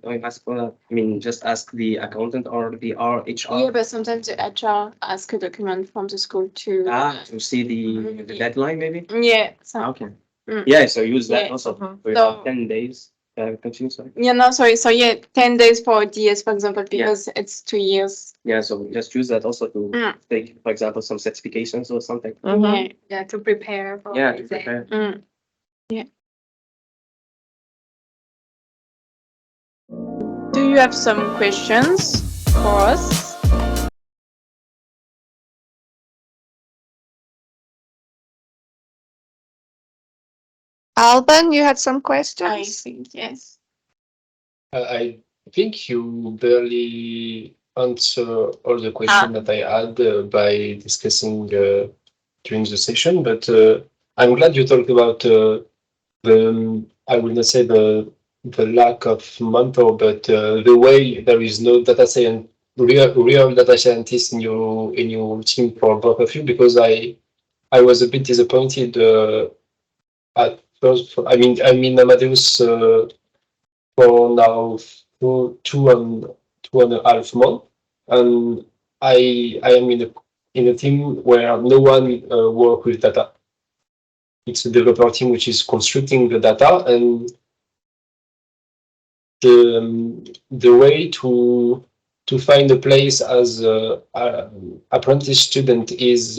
[SPEAKER 3] don't ask for that. I mean, just ask the accountant or the HR.
[SPEAKER 1] Yeah, but sometimes the HR ask a document from the school to.
[SPEAKER 3] To see the deadline maybe.
[SPEAKER 1] Yeah. So,
[SPEAKER 3] Okay.
[SPEAKER 1] Mm.
[SPEAKER 3] Yeah, so use that
[SPEAKER 1] Yeah.
[SPEAKER 3] also
[SPEAKER 4] Mhm.
[SPEAKER 3] for
[SPEAKER 1] So-
[SPEAKER 3] 10 days. Continue, sorry.
[SPEAKER 1] yeah, no, sorry. So yeah, 10 days for DS, for example, because it's 2 years.
[SPEAKER 3] Yeah, so just use that also to
[SPEAKER 1] Mm.
[SPEAKER 3] take, for example, some certifications or something.
[SPEAKER 4] Mhm.
[SPEAKER 2] yeah to prepare for
[SPEAKER 3] Yeah,
[SPEAKER 2] the
[SPEAKER 3] to
[SPEAKER 2] exam.
[SPEAKER 3] prepare.
[SPEAKER 1] Yeah. Yeah. Do you have some questions for us?
[SPEAKER 4] Alban, you had some
[SPEAKER 1] I
[SPEAKER 4] questions?
[SPEAKER 1] think yes.
[SPEAKER 5] I think you barely answer all the questions that I had by discussing during the session, but I'm glad you talked about I will not say the lack of mentor, but the way there is no data science, real data scientist in your team for both of you, because I was a bit disappointed at first. I mean, Amadeus for now two and a half months, and I am in a team where no one work with data. It's a developer team which is constructing the data, and the way to find a place as a apprentice student is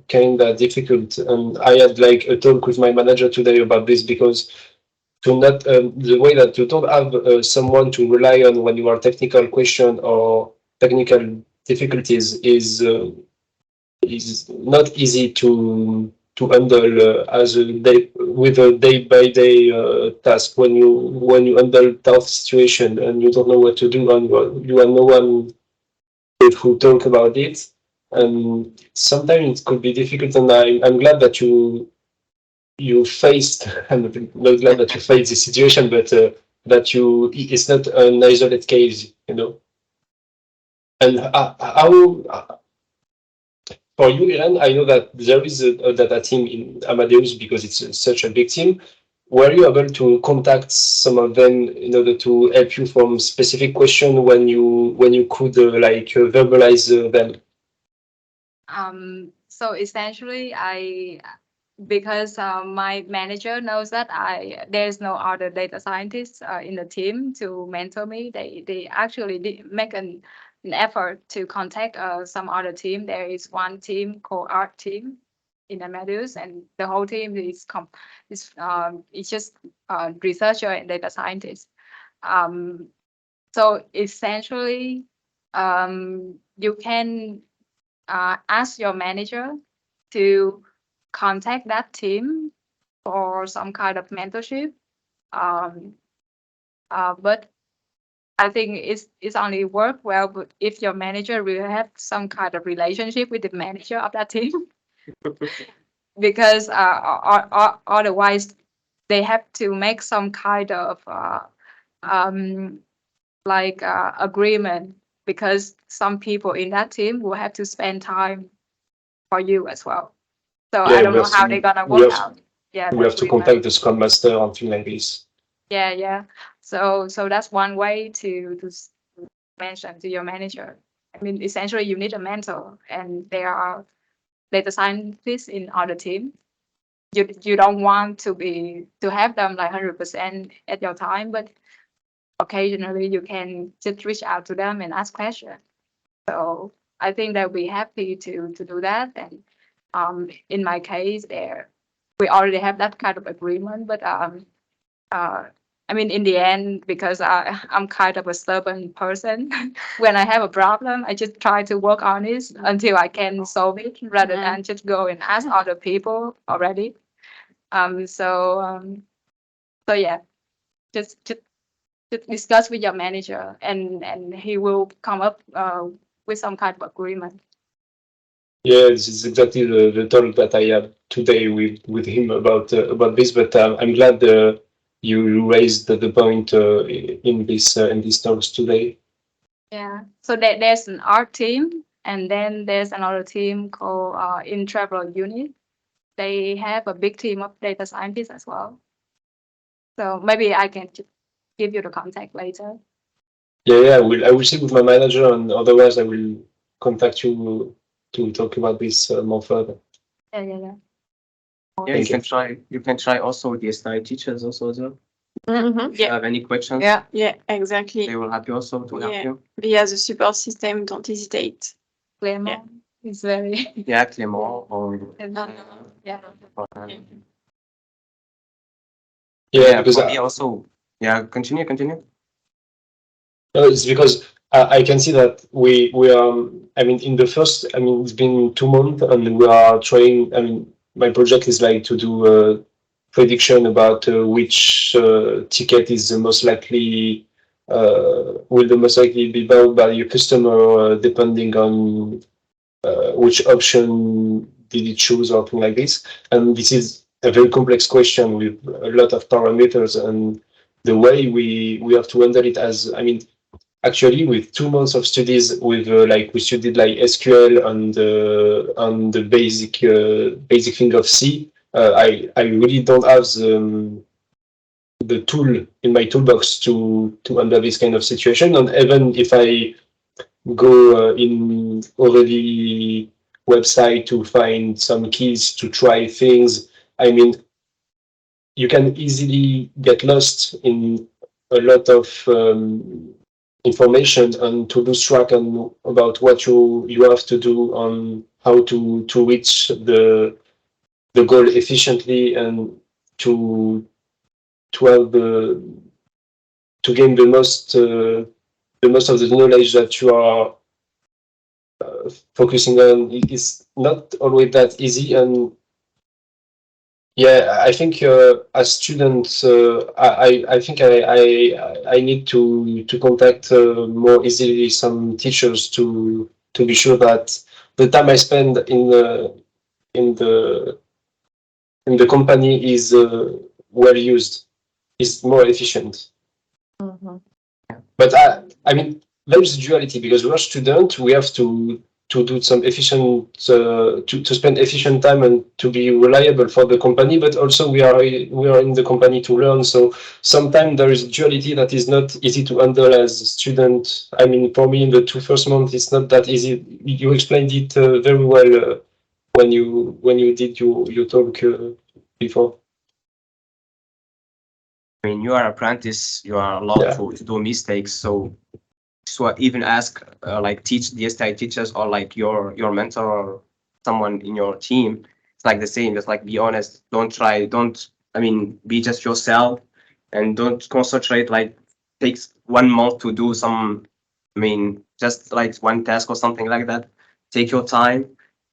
[SPEAKER 5] kind of difficult. And I had like a talk with my manager today about this, because to not the way that you don't have someone to rely on when you are technical question or technical difficulties is not easy to handle as a day with a day by day task when you handle tough situation and you don't know what to do and you have no one who talk about it, and sometimes it could be difficult. And I'm glad that you faced I'm not glad that you faced this situation, but that it's not an isolated case, you know. And how for you, Irene, I know that there is a data team in Amadeus because it's such a big team. Were you able to contact some of them in order to help you from specific question when you could verbalize them?
[SPEAKER 2] So essentially, because my manager knows that there's no other data scientists in the team to mentor me. They actually did make an effort to contact some other team. There is one team called art team in Amadeus, and the whole team is it's just researcher and data scientists. So essentially, you can ask your manager to contact that team for some kind of mentorship. But I think it's only work well if your manager will have some kind of relationship with the manager of that team, because otherwise they have to make some kind of agreement, because some people in that team will have to spend time for you as well. So
[SPEAKER 5] Yeah,
[SPEAKER 2] I don't
[SPEAKER 5] we
[SPEAKER 2] know
[SPEAKER 5] have
[SPEAKER 2] how
[SPEAKER 5] to-
[SPEAKER 2] they're gonna
[SPEAKER 5] we
[SPEAKER 2] work
[SPEAKER 5] have-
[SPEAKER 2] out. Yeah,
[SPEAKER 5] We have to
[SPEAKER 2] agreement.
[SPEAKER 5] contact the Scrum Master and things like this.
[SPEAKER 2] Yeah. So that's one way to mention to your manager. I mean, essentially, you need a mentor, and there are data scientists in other team. You don't want to have them like 100% at your time, but occasionally you can just reach out to them and ask questions. So I think that we're happy to do that. And in my case, we already have that kind of agreement. But I mean, in the end, because I'm kind of a stubborn person, when I have a problem, I just try to work on it until I can solve it, rather than just go and ask other people already. So yeah, just discuss with your manager, and he will come up with some kind of agreement.
[SPEAKER 5] Yeah, this is exactly the talk that I had today with him about this. But I'm glad you raised the point in these talks today.
[SPEAKER 2] Yeah. So there's an art team, and then there's another team called in travel unit. They have a big team of data scientists as well. So maybe I can give you the contact later.
[SPEAKER 5] Yeah, I will see with my manager, and otherwise I will contact you to talk about this more further.
[SPEAKER 2] Yeah.
[SPEAKER 3] Yeah,
[SPEAKER 5] Thank
[SPEAKER 3] you can try also DSTI teachers also as well.
[SPEAKER 1] Mhm.
[SPEAKER 3] If you
[SPEAKER 1] Yeah,
[SPEAKER 3] have any questions,
[SPEAKER 4] Yeah.
[SPEAKER 1] yeah, exactly.
[SPEAKER 3] they will help you also to help
[SPEAKER 1] Yeah.
[SPEAKER 3] you.
[SPEAKER 1] Via the support system, don't hesitate.
[SPEAKER 2] Clément is very.
[SPEAKER 3] Yeah, Clément or
[SPEAKER 2] Yeah.
[SPEAKER 5] Yeah, because
[SPEAKER 3] for me also. Yeah, continue.
[SPEAKER 5] no, it's because I can see that we are. I mean, in the first, I mean, it's been 2 months, and we are trying. I mean, my project is like to do a prediction about which ticket is the most likely will the most likely be bought by your customer, depending on which option did it choose or something like this. And this is a very complex question with a lot of parameters, and the way we have to handle it as, I mean, actually with 2 months of studies with like we studied like SQL and on the basic thing of C. I really don't have the tool in my toolbox to handle this kind of situation. And even if I go in already website to find some keys to try things, I mean, you can easily get lost in a lot of information and to lose track on about what you have to do on how to reach the goal efficiently and to have to gain the most of the knowledge that you are focusing on. It is not always that easy. And yeah, I think as students, I think I need to contact more easily some teachers to be sure that the time I spend in the company is well used, is more efficient. But I mean, there is duality because we're students. We have to do some efficient to spend efficient time and to be reliable for the company. But also we are in the company to learn. So sometimes there is duality that is not easy to handle as a student. I mean, for me, in the first months, it's not that easy. You explained it very well when you did your talk before.
[SPEAKER 3] I mean, you are apprentice, you are allowed to do mistakes. So even ask like teach DSTI teachers or like your mentor or someone in your team. It's like the same. Just like be honest. I mean, be just yourself and don't concentrate like takes 1 month to do some. I mean, just like one task or something like that. Take your time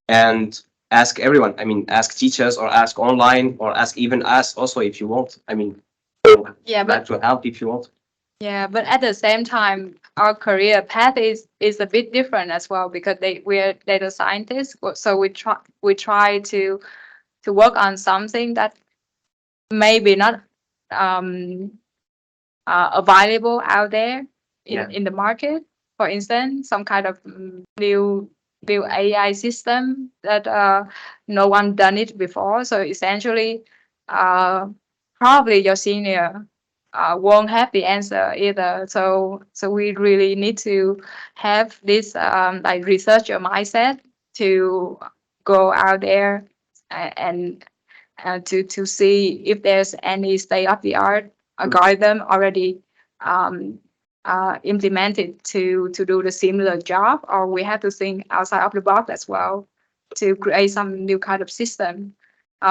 [SPEAKER 3] and ask everyone. I mean, ask teachers or ask online or ask even us also if you want. I mean,
[SPEAKER 2] Yeah,
[SPEAKER 3] glad
[SPEAKER 2] but
[SPEAKER 3] to help if you want.
[SPEAKER 2] yeah, but at the same time, our career path is a bit different as well because we're data scientists. So we try to work on something that maybe not available out there in the market. For instance, some kind of new AI system that no one done it before. So essentially, probably your senior won't have the answer either. So we really need to have this like researcher mindset to go out there and to see if there's any state-of-the-art algorithm already implemented to do the similar job, or we have to think outside of the box as well to create some new kind of system.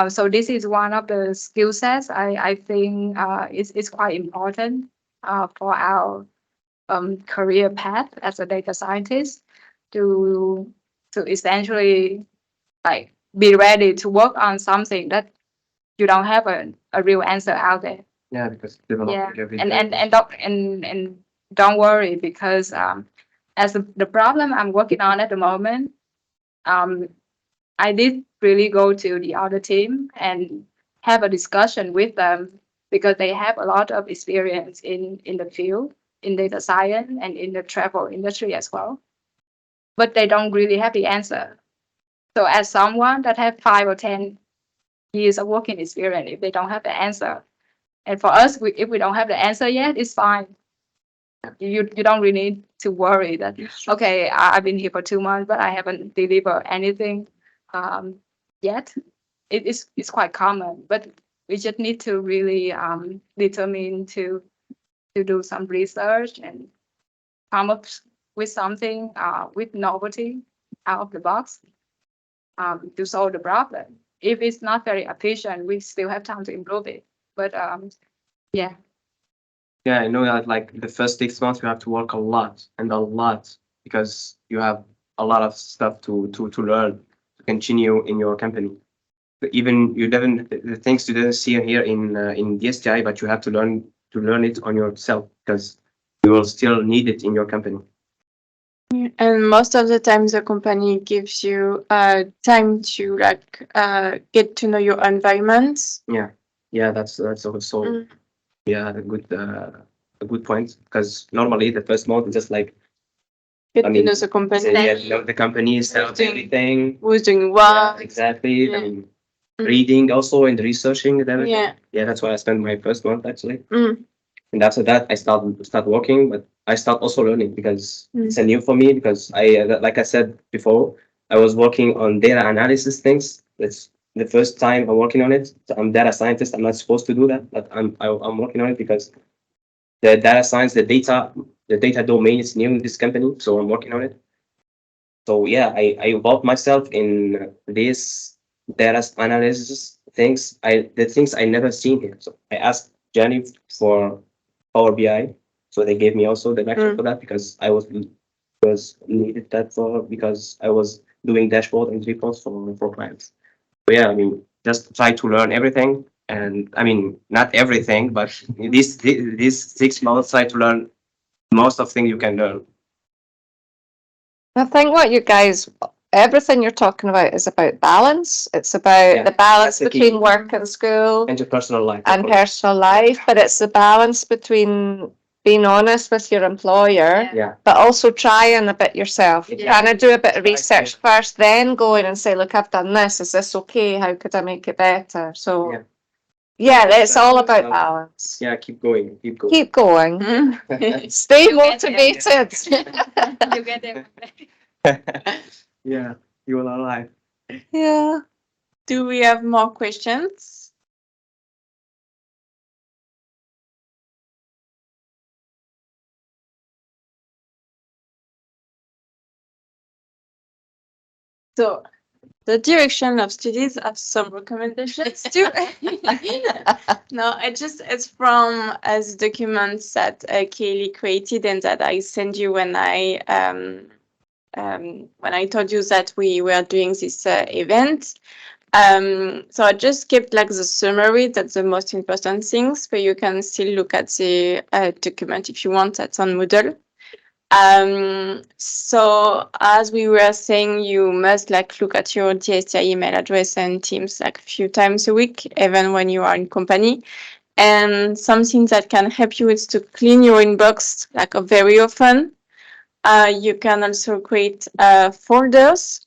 [SPEAKER 2] So this is one of the skill sets I think is quite important for our career path as a data scientist to essentially like be ready to work on something that you don't have a real answer out there.
[SPEAKER 3] Yeah, because
[SPEAKER 2] Yeah,
[SPEAKER 3] developing every
[SPEAKER 2] and
[SPEAKER 3] day.
[SPEAKER 2] and don't worry because as the problem I'm working on at the moment, I did really go to the other team and have a discussion with them because they have a lot of experience in the field, in data science and in the travel industry as well. But they don't really have the answer. So as someone that have 5 or 10 years of working experience, if they don't have the answer, and for us, if we don't have the answer yet, it's fine. You don't really need to worry that, okay, I've been here for 2 months, but I haven't delivered anything yet. It's quite common, but we just need to really determine to do some research and come up with something with novelty out of the box to solve the problem. If it's not very efficient, we still have time to improve it. But yeah.
[SPEAKER 3] Yeah, I know that like the first 6 months you have to work a lot because you have a lot of stuff to learn to continue in your company. But even you didn't the things you didn't see here in DSTI, but you have to learn it on yourself because you will still need it in your company.
[SPEAKER 1] And most of the time, the company gives you time to like get to know your environment.
[SPEAKER 3] Yeah, that's also
[SPEAKER 1] Mm.
[SPEAKER 3] yeah a good point because normally the first month is just like
[SPEAKER 1] Get
[SPEAKER 3] I
[SPEAKER 1] to
[SPEAKER 3] mean,
[SPEAKER 1] know the company,
[SPEAKER 3] know the company, set up everything.
[SPEAKER 1] who's doing
[SPEAKER 3] Yeah,
[SPEAKER 1] what.
[SPEAKER 3] exactly.
[SPEAKER 1] Yeah.
[SPEAKER 3] I mean, reading also and researching and everything.
[SPEAKER 1] Yeah.
[SPEAKER 3] Yeah, that's why I spent my first month actually.
[SPEAKER 1] Mm.
[SPEAKER 3] And after that, I start working, but I start also learning because
[SPEAKER 1] Mm.
[SPEAKER 3] it's a new for me because like I said before, I was working on data analysis things. It's the first time I'm working on it. So I'm data scientist. I'm not supposed to do that, but I'm working on it because the data science, the data domain is new in this company, so I'm working on it. So yeah, I involved myself in this data analysis things. The things I never seen here. So I asked Jenny for Power BI, so they gave me also the lecture for that because I was needed that for because I was doing dashboard and reports for clients. But yeah, I mean, just try to learn everything, and I mean, not everything, but these 6 months try to learn most of things you can learn.
[SPEAKER 4] I think what you guys, everything you're talking about is about balance. It's about
[SPEAKER 3] Yeah,
[SPEAKER 4] the balance
[SPEAKER 3] that's the key.
[SPEAKER 4] between work and school
[SPEAKER 3] And your personal life. of
[SPEAKER 4] and
[SPEAKER 3] course.
[SPEAKER 4] personal life, but it's the balance between being honest with your employer,
[SPEAKER 3] Yeah.
[SPEAKER 4] but also trying a bit yourself.
[SPEAKER 3] Yeah.
[SPEAKER 4] Kind of do a bit of
[SPEAKER 3] Try,
[SPEAKER 4] research first, then go in and say, look, I've done this. Is this okay? How could I make it better? So,
[SPEAKER 3] Yeah.
[SPEAKER 4] yeah, it's all about balance.
[SPEAKER 3] Yeah, keep going.
[SPEAKER 4] Keep going.
[SPEAKER 1] Mm.
[SPEAKER 4] Stay
[SPEAKER 2] You get there.
[SPEAKER 4] motivated.
[SPEAKER 2] You get there.
[SPEAKER 3] Yeah, you will alive.
[SPEAKER 4] Yeah.
[SPEAKER 1] Do we have more questions? So the direction of studies have some recommendations too. No, it's from as documents that Kaylee created and that I sent you when I told you that we were doing this event. So I just kept like the summary, that's the most important things, but you can still look at the document if you want, that's on Moodle. So as we were saying, you must like look at your DSTI email address and Teams like a few times a week, even when you are in company. And something that can help you is to clean your inbox like very often. You can also create folders.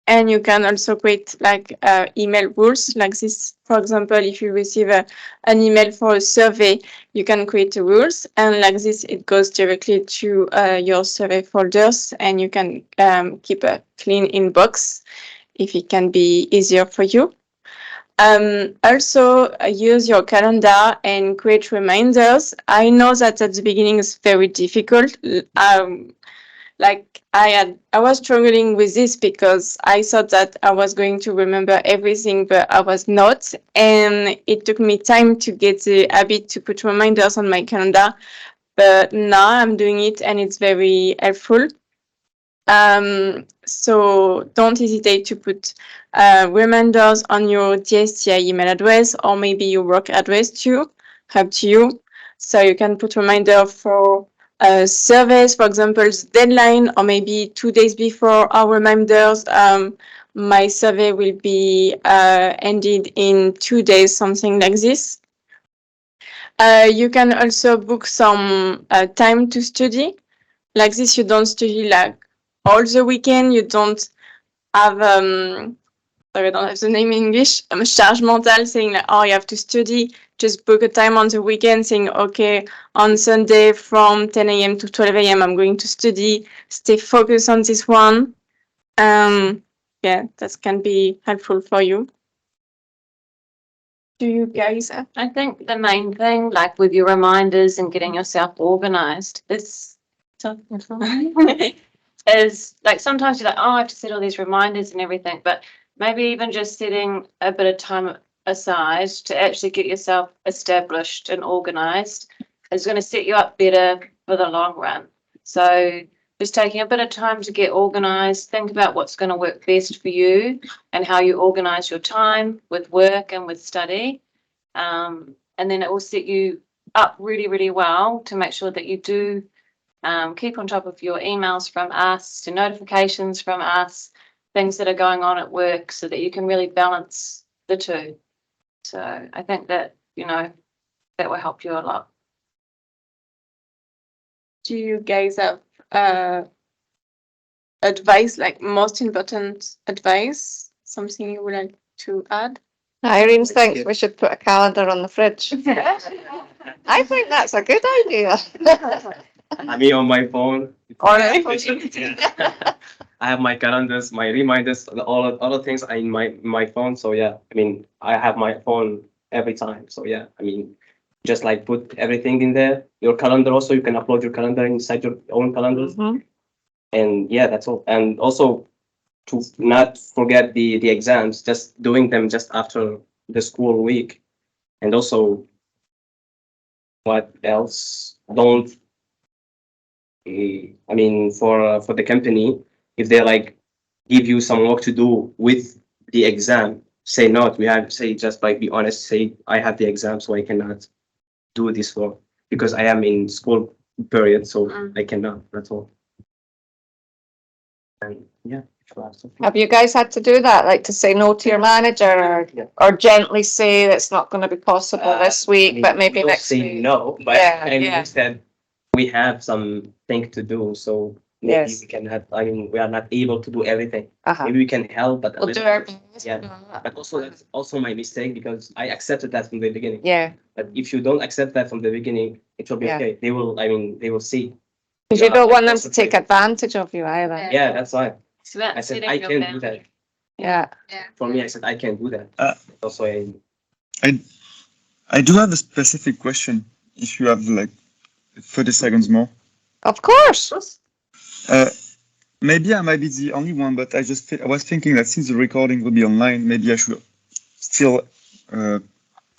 [SPEAKER 1] And you can also create like email rules like this. For example, if you receive an email for a survey, you can create the rules. And like this, it goes directly to your survey folders and you can keep a clean inbox if it can be easier for you. Also use your calendar and create reminders. I know that at the beginning it's very difficult. Like I was struggling with this because I thought that I was going to remember everything, but I was not. And it took me time to get the habit to put reminders on my calendar. But now I'm doing it and it's very helpful. So don't hesitate to put reminders on your DSTI email address or maybe your work address too, up to you. So you can put reminder for surveys, for example, deadline, or maybe 2 days before our reminders. My survey will be ended in 2 days, something like this. You can also book some time to study. Like this, you don't study like all the weekend. You don't have sorry, I don't have the name in English. Charge mentale, saying like, oh, you have to study. Just book a time on the weekend, saying, okay, on Sunday from 10 a.m. to 12 a.m. I'm going to study. Stay focused on this one. Yeah, that can be helpful for you. Do you guys have?
[SPEAKER 6] I think the main thing, like with your reminders and getting yourself organized, is like sometimes you're like, oh, I have to set all these reminders and everything, but maybe even just setting a bit of time aside to actually get yourself established and organized is going to set you up better for the long run. So just taking a bit of time to get organized, think about what's going to work best for you and how you organize your time with work and with study. And then it will set you up really, really well to make sure that you do keep on top of your emails from us, your notifications from us, things that are going on at work, so that you can really balance the two. So I think that, that will help you a lot.
[SPEAKER 1] Do you guys have advice, like most important advice? Something you would like to add?
[SPEAKER 4] Irene thinks we should put a calendar on the fridge. I think that's a good idea.
[SPEAKER 3] I mean, on my phone. I have my calendars, my reminders, all the things are in my phone. So yeah, I mean, I have my phone every time. So yeah, I mean, just like put everything in there. Your calendar also, you can upload your calendar inside your own calendars. And yeah, that's all. And also to not forget the exams, just doing them just after the school week. And also, what else? Don't. I mean, for the company, if they like give you some work to do with the exam, say not. We have say just like be honest. Say I have the exam, so I cannot do this work because I am in school period, so I cannot. That's all. And yeah.
[SPEAKER 4] Have you guys had to do that, like to say no to your manager, or gently say it's not going to be possible this week,
[SPEAKER 3] I mean,
[SPEAKER 4] but maybe
[SPEAKER 3] we don't
[SPEAKER 4] next
[SPEAKER 3] say
[SPEAKER 4] week?
[SPEAKER 3] no, but
[SPEAKER 4] Yeah,
[SPEAKER 3] I mean,
[SPEAKER 4] yeah.
[SPEAKER 3] instead we have something to do, so maybe
[SPEAKER 4] Yes.
[SPEAKER 3] we cannot. I mean, we are not able to do everything.
[SPEAKER 4] Uh-huh.
[SPEAKER 3] Maybe we can help, but a
[SPEAKER 4] We'll do
[SPEAKER 3] little
[SPEAKER 4] our
[SPEAKER 3] bit.
[SPEAKER 4] best.
[SPEAKER 3] Yeah, but also that's also my mistake because I accepted that from the beginning.
[SPEAKER 4] Yeah,
[SPEAKER 3] But if you don't accept that from the beginning, it will be
[SPEAKER 4] Yeah.
[SPEAKER 3] okay. They will. I mean, they will see.
[SPEAKER 4] because you
[SPEAKER 3] Yeah,
[SPEAKER 4] don't want them
[SPEAKER 3] that's
[SPEAKER 4] to
[SPEAKER 3] okay.
[SPEAKER 4] take advantage of you either.
[SPEAKER 3] Yeah, that's why
[SPEAKER 6] It's about
[SPEAKER 3] I said
[SPEAKER 6] setting
[SPEAKER 3] I
[SPEAKER 6] your
[SPEAKER 3] can't do that.
[SPEAKER 6] boundaries.
[SPEAKER 4] Yeah.
[SPEAKER 3] For me, I said I can't do that. Also,
[SPEAKER 7] I do have a specific question. If you have like 30 seconds more,
[SPEAKER 4] Of course.
[SPEAKER 7] maybe I might be the only one, but I was thinking that since the recording will be online, maybe I should still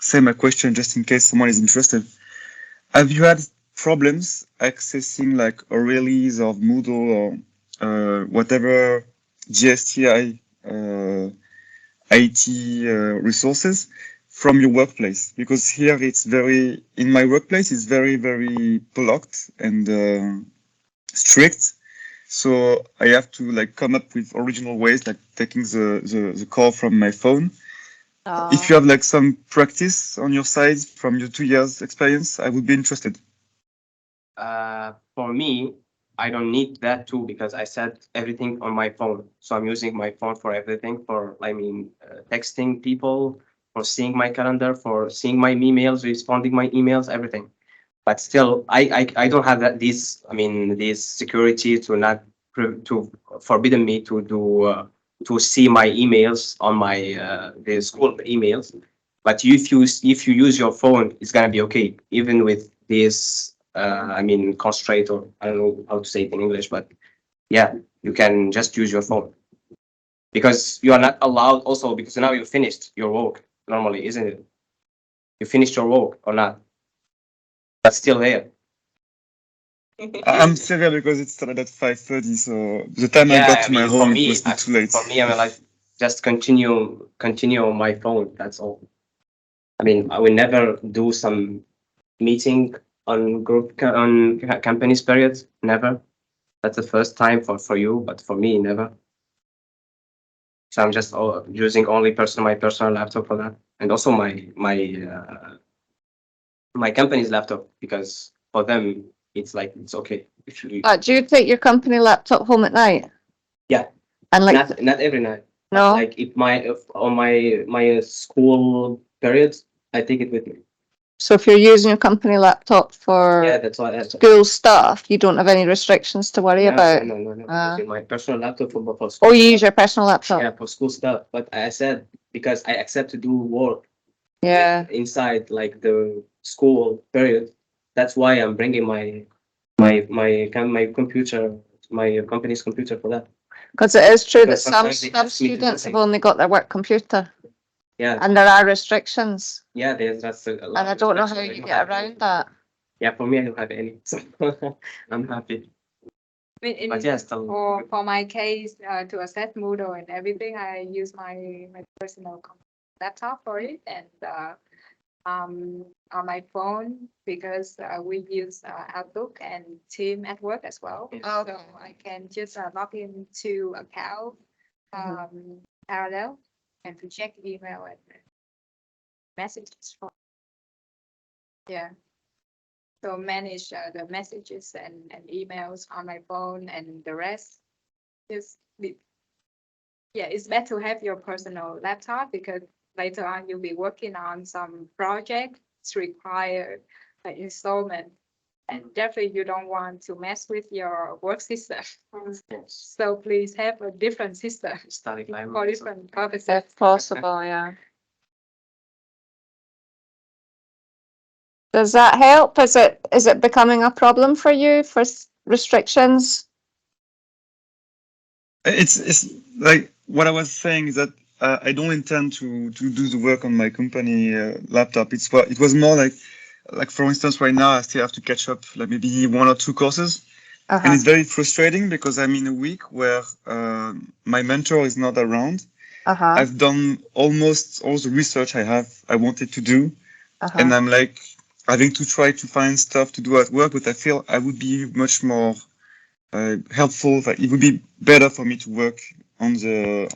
[SPEAKER 7] say my question just in case someone is interested. Have you had problems accessing like a release of Moodle or whatever DSTI IT resources from your workplace? Because here in my workplace, it's very, very blocked and strict. So I have to like come up with original ways, like taking the call from my phone. If you have like some practice on your side from your 2 years experience, I would be interested.
[SPEAKER 3] For me, I don't need that too because I set everything on my phone. So I'm using my phone for everything. Texting people, for seeing my calendar, for seeing my emails, responding my emails, everything. But still, I don't have that. This security to not to forbidden me to do to see my emails on my the school emails. But if you use your phone, it's gonna be okay, even with this. Constraint, or I don't know how to say it in English, but yeah, you can just use your phone because you are not allowed. Also, because now you finished your work normally, isn't it? You finished your work or not? But still there.
[SPEAKER 7] I'm serious because it started at 5:30, so the time I got to my
[SPEAKER 3] for
[SPEAKER 7] home,
[SPEAKER 3] me,
[SPEAKER 7] it was not too late.
[SPEAKER 3] For me, I mean, like just continue on my phone. That's all. I mean, I will never do some meeting on companies period, never. That's the first time for you, but for me, never. So I'm just using only my personal laptop for that, and also my company's laptop, because for them it's like it's okay if you
[SPEAKER 4] Do you take your company laptop home at night?
[SPEAKER 3] Yeah.
[SPEAKER 4] And like,
[SPEAKER 3] not every night.
[SPEAKER 4] no?
[SPEAKER 3] Like if on my school periods, I take it with me.
[SPEAKER 4] So if you're using your company laptop for
[SPEAKER 3] Yeah, that's why.
[SPEAKER 4] school stuff, you don't have any restrictions to worry about?
[SPEAKER 3] No.
[SPEAKER 4] Ah.
[SPEAKER 3] Using my personal laptop for school.
[SPEAKER 4] Oh, you use your personal laptop?
[SPEAKER 3] Yeah, for school stuff. But I said because I accept to do work
[SPEAKER 4] Yeah.
[SPEAKER 3] inside like the school period. That's why I'm bringing my computer, my company's computer for that.
[SPEAKER 4] Because it is true that
[SPEAKER 3] Because
[SPEAKER 4] some
[SPEAKER 3] sometimes they ask me to do
[SPEAKER 4] students have
[SPEAKER 3] things.
[SPEAKER 4] only got their work computer
[SPEAKER 3] Yeah,
[SPEAKER 4] and there are restrictions.
[SPEAKER 3] yeah. That's a lot.
[SPEAKER 4] And I
[SPEAKER 3] of
[SPEAKER 4] don't know how
[SPEAKER 3] restrictions.
[SPEAKER 4] you get around that.
[SPEAKER 3] Yeah, for me, I don't have any, so I'm happy. But yeah, still.
[SPEAKER 2] For my case, to access Moodle and everything, I use my personal laptop for it, and on my phone, because we use Outlook and Team at work as well.
[SPEAKER 3] Yes.
[SPEAKER 2] So I can just log into account parallel and to check email and messages. Yeah. So manage the messages and emails on my phone, and the rest is it's better to have your personal laptop, because later on you'll be working on some projects require installment, and definitely you don't want to mess with your work system. So please have a different system
[SPEAKER 3] Static line.
[SPEAKER 2] for different purposes.
[SPEAKER 4] If possible, yeah. Does that help? Is it becoming a problem for you for restrictions?
[SPEAKER 7] It's like what I was saying is that I don't intend to do the work on my company laptop. It was more like for instance, right now I still have to catch up like maybe 1 or 2 courses, and it's very frustrating because I'm in a week where my mentor is not around. I've done almost all the research I wanted to do, and I'm like having to try to find stuff to do at work, but I feel I would be much more helpful. It would be better for me to work on the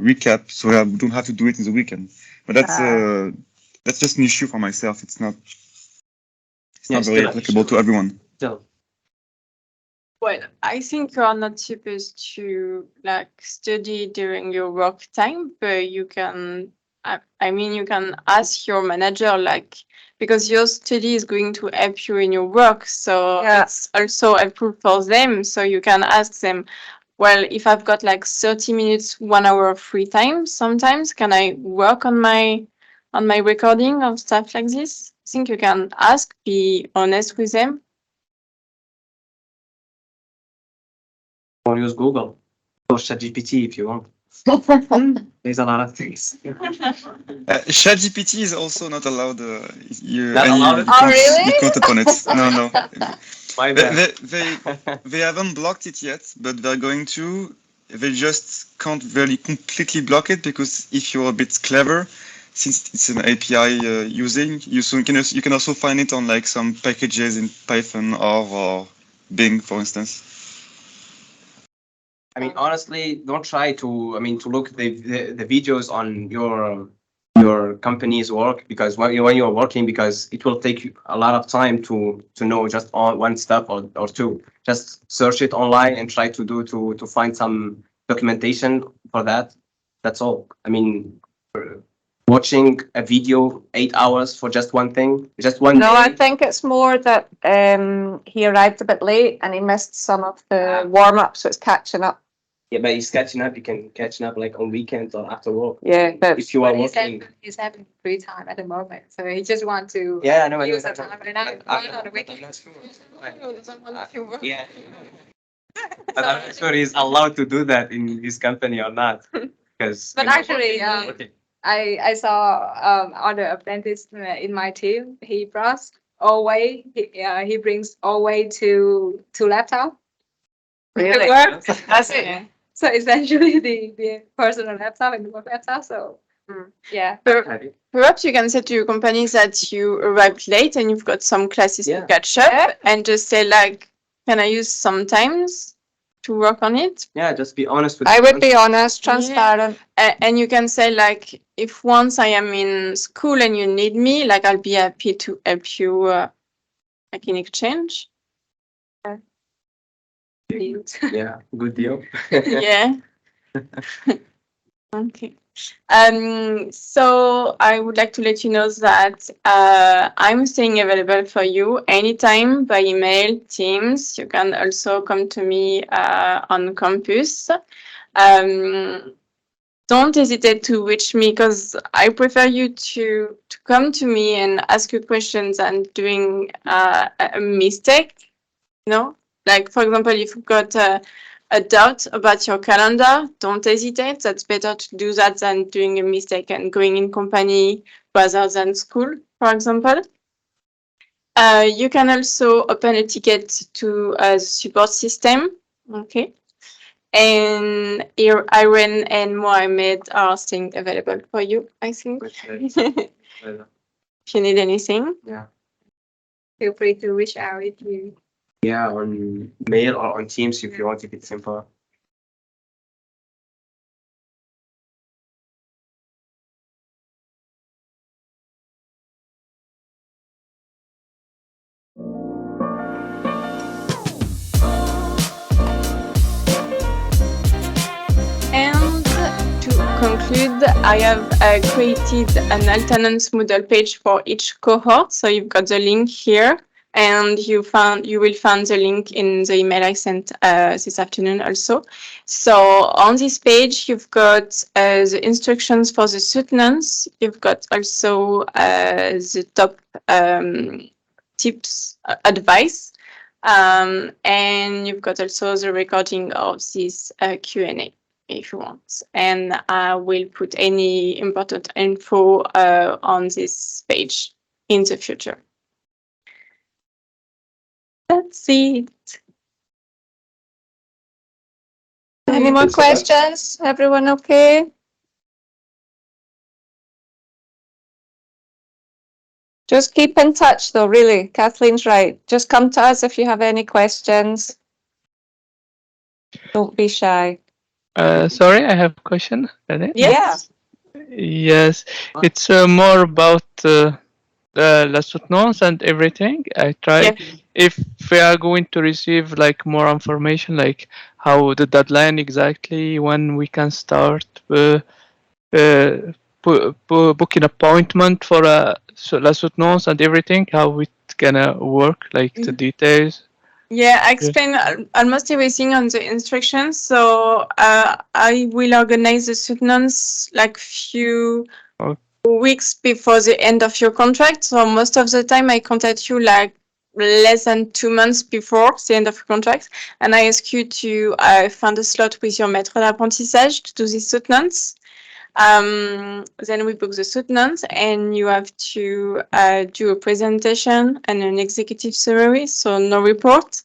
[SPEAKER 7] recap, so I don't have to do it in the weekend. But that's just an issue for myself. It's not very applicable to everyone.
[SPEAKER 3] Still.
[SPEAKER 1] Well, I think you are not supposed to like study during your work time, but you can, I mean, you can ask your manager, like, because your study is going to help you in your work. So it's also helpful for them. So you can ask them, well, if I've got like 30 minutes, 1 hour of free time, sometimes can I work on my recording of stuff like this? I think you can ask, be honest with them.
[SPEAKER 3] Or use Google or ChatGPT if you want. There's a lot of things.
[SPEAKER 7] ChatGPT is also not allowed. You
[SPEAKER 3] allowed?
[SPEAKER 7] You can't open it. No.
[SPEAKER 3] My bad.
[SPEAKER 7] They haven't blocked it yet, but they're going to. They just can't really completely block it, because if you're a bit clever, since it's an API you can also find it on like some packages in Python or Bing, for instance.
[SPEAKER 3] I mean, honestly, don't try to look the videos on your company's work, because when you're working, because it will take you a lot of time to know just on one step or two. Just search it online and try to find some documentation for that. That's all. I mean, watching a video 8 hours for just one thing, just one
[SPEAKER 4] No,
[SPEAKER 3] day.
[SPEAKER 4] I think it's more that he arrived a bit late and he missed some of the warm-up, so it's catching up.
[SPEAKER 3] Yeah, but he's catching up. You can catch up like on weekends or after work.
[SPEAKER 4] Yeah, but
[SPEAKER 3] If you are working.
[SPEAKER 2] He's having free time at the moment, so he just wants to
[SPEAKER 3] Yeah, I know.
[SPEAKER 2] use the time right now. On the weekend.
[SPEAKER 3] Yeah. But I'm not sure he's allowed to do that in his company or not. Because.
[SPEAKER 2] But actually, I saw other apprentice in my team. He brings always to laptop.
[SPEAKER 4] really,
[SPEAKER 2] Work.
[SPEAKER 4] that's it.
[SPEAKER 2] So essentially the personal laptop and the work laptop. So
[SPEAKER 4] Yeah.
[SPEAKER 1] Perhaps you can say to your company that you arrived late and you've got some classes to catch up,
[SPEAKER 4] Yeah.
[SPEAKER 1] and just say like, can I use some times to work on it?
[SPEAKER 3] Yeah, just be honest with
[SPEAKER 4] I would be
[SPEAKER 3] them.
[SPEAKER 4] honest, transparent.
[SPEAKER 1] And you can say like, if once I am in school and you need me, like I'll be happy to help you, like in exchange.
[SPEAKER 3] Yeah, good deal.
[SPEAKER 1] Yeah. Okay. So I would like to let you know that I'm staying available for you anytime by email, Teams. You can also come to me on campus. Don't hesitate to reach me because I prefer you to come to me and ask you questions and doing a mistake. You know, like for example, if you've got a doubt about your calendar, don't hesitate. That's better to do that than doing a mistake and going in company rather than school, for example. You can also open a ticket to the support system. Okay. And here, Irene and Mohamed are staying available for you, I think. If you need anything.
[SPEAKER 3] Yeah.
[SPEAKER 2] Feel free to reach out if you.
[SPEAKER 3] Yeah, on mail or on Teams if you want to keep it simple.
[SPEAKER 1] And to conclude, I have created an Alternance Moodle page for each cohort. So you've got the link here, and you will find the link in the email I sent this afternoon also. So on this page, you've got the instructions for the soutenance. You've got also the top tips, advice. And you've got also the recording of this Q&A if you want. And I will put any important info on this page in the future. That's it.
[SPEAKER 4] Any more
[SPEAKER 5] Thanks a lot.
[SPEAKER 4] questions? Everyone okay? Just keep in touch though, really. Kathleen's right. Just come to us if you have any questions. Don't be shy.
[SPEAKER 8] Sorry, I have a question. Ready?
[SPEAKER 1] Yes.
[SPEAKER 8] Yes, it's more about la soutenance and everything. I try
[SPEAKER 1] Yeah.
[SPEAKER 8] if we are going to receive like more information, like how the deadline exactly, when we can start booking appointment for la soutenance and everything, how it gonna work, like the details.
[SPEAKER 1] Yeah, I explain almost everything on the instructions. So I will organize the soutenance like few weeks before the end of your contract. So most of the time I contact you like less than 2 months before the end of your contract. And I ask you to find a slot with your maître d'apprentissage to do this soutenance. Then we book the soutenance and you have to do a presentation and an executive summary, so no report.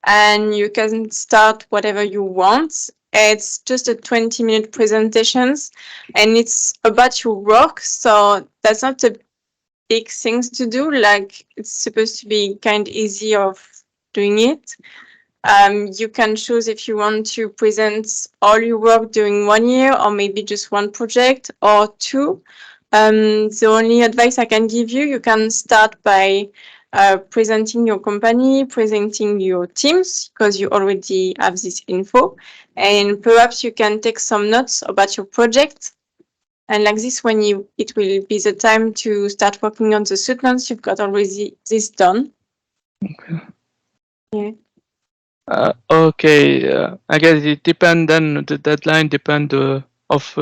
[SPEAKER 1] And you can start whatever you want. It's just a 20-minute presentations and it's about your work. So that's not a big things to do. Like it's supposed to be kind of easy of doing it. You can choose if you want to present all your work during 1 year or maybe just one project or two. The only advice I can give you, you can start by presenting your company, presenting your teams, because you already have this info. And perhaps you can take some notes about your project. And like this, when it will be the time to start working on the soutenance, you've got already this done.
[SPEAKER 8] Okay.
[SPEAKER 1] Yeah.
[SPEAKER 8] Okay, I guess it depend then the deadline depend of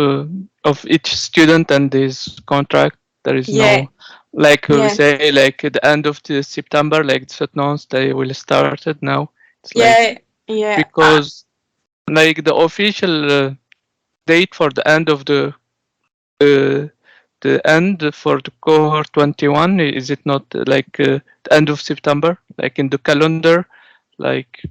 [SPEAKER 8] each student and his contract. There is no like we say like at the end of the September, like the soutenance they will start it now. It's like because like the official date for the end of the end for the cohort 21, is it not like the end of September, like in the calendar, like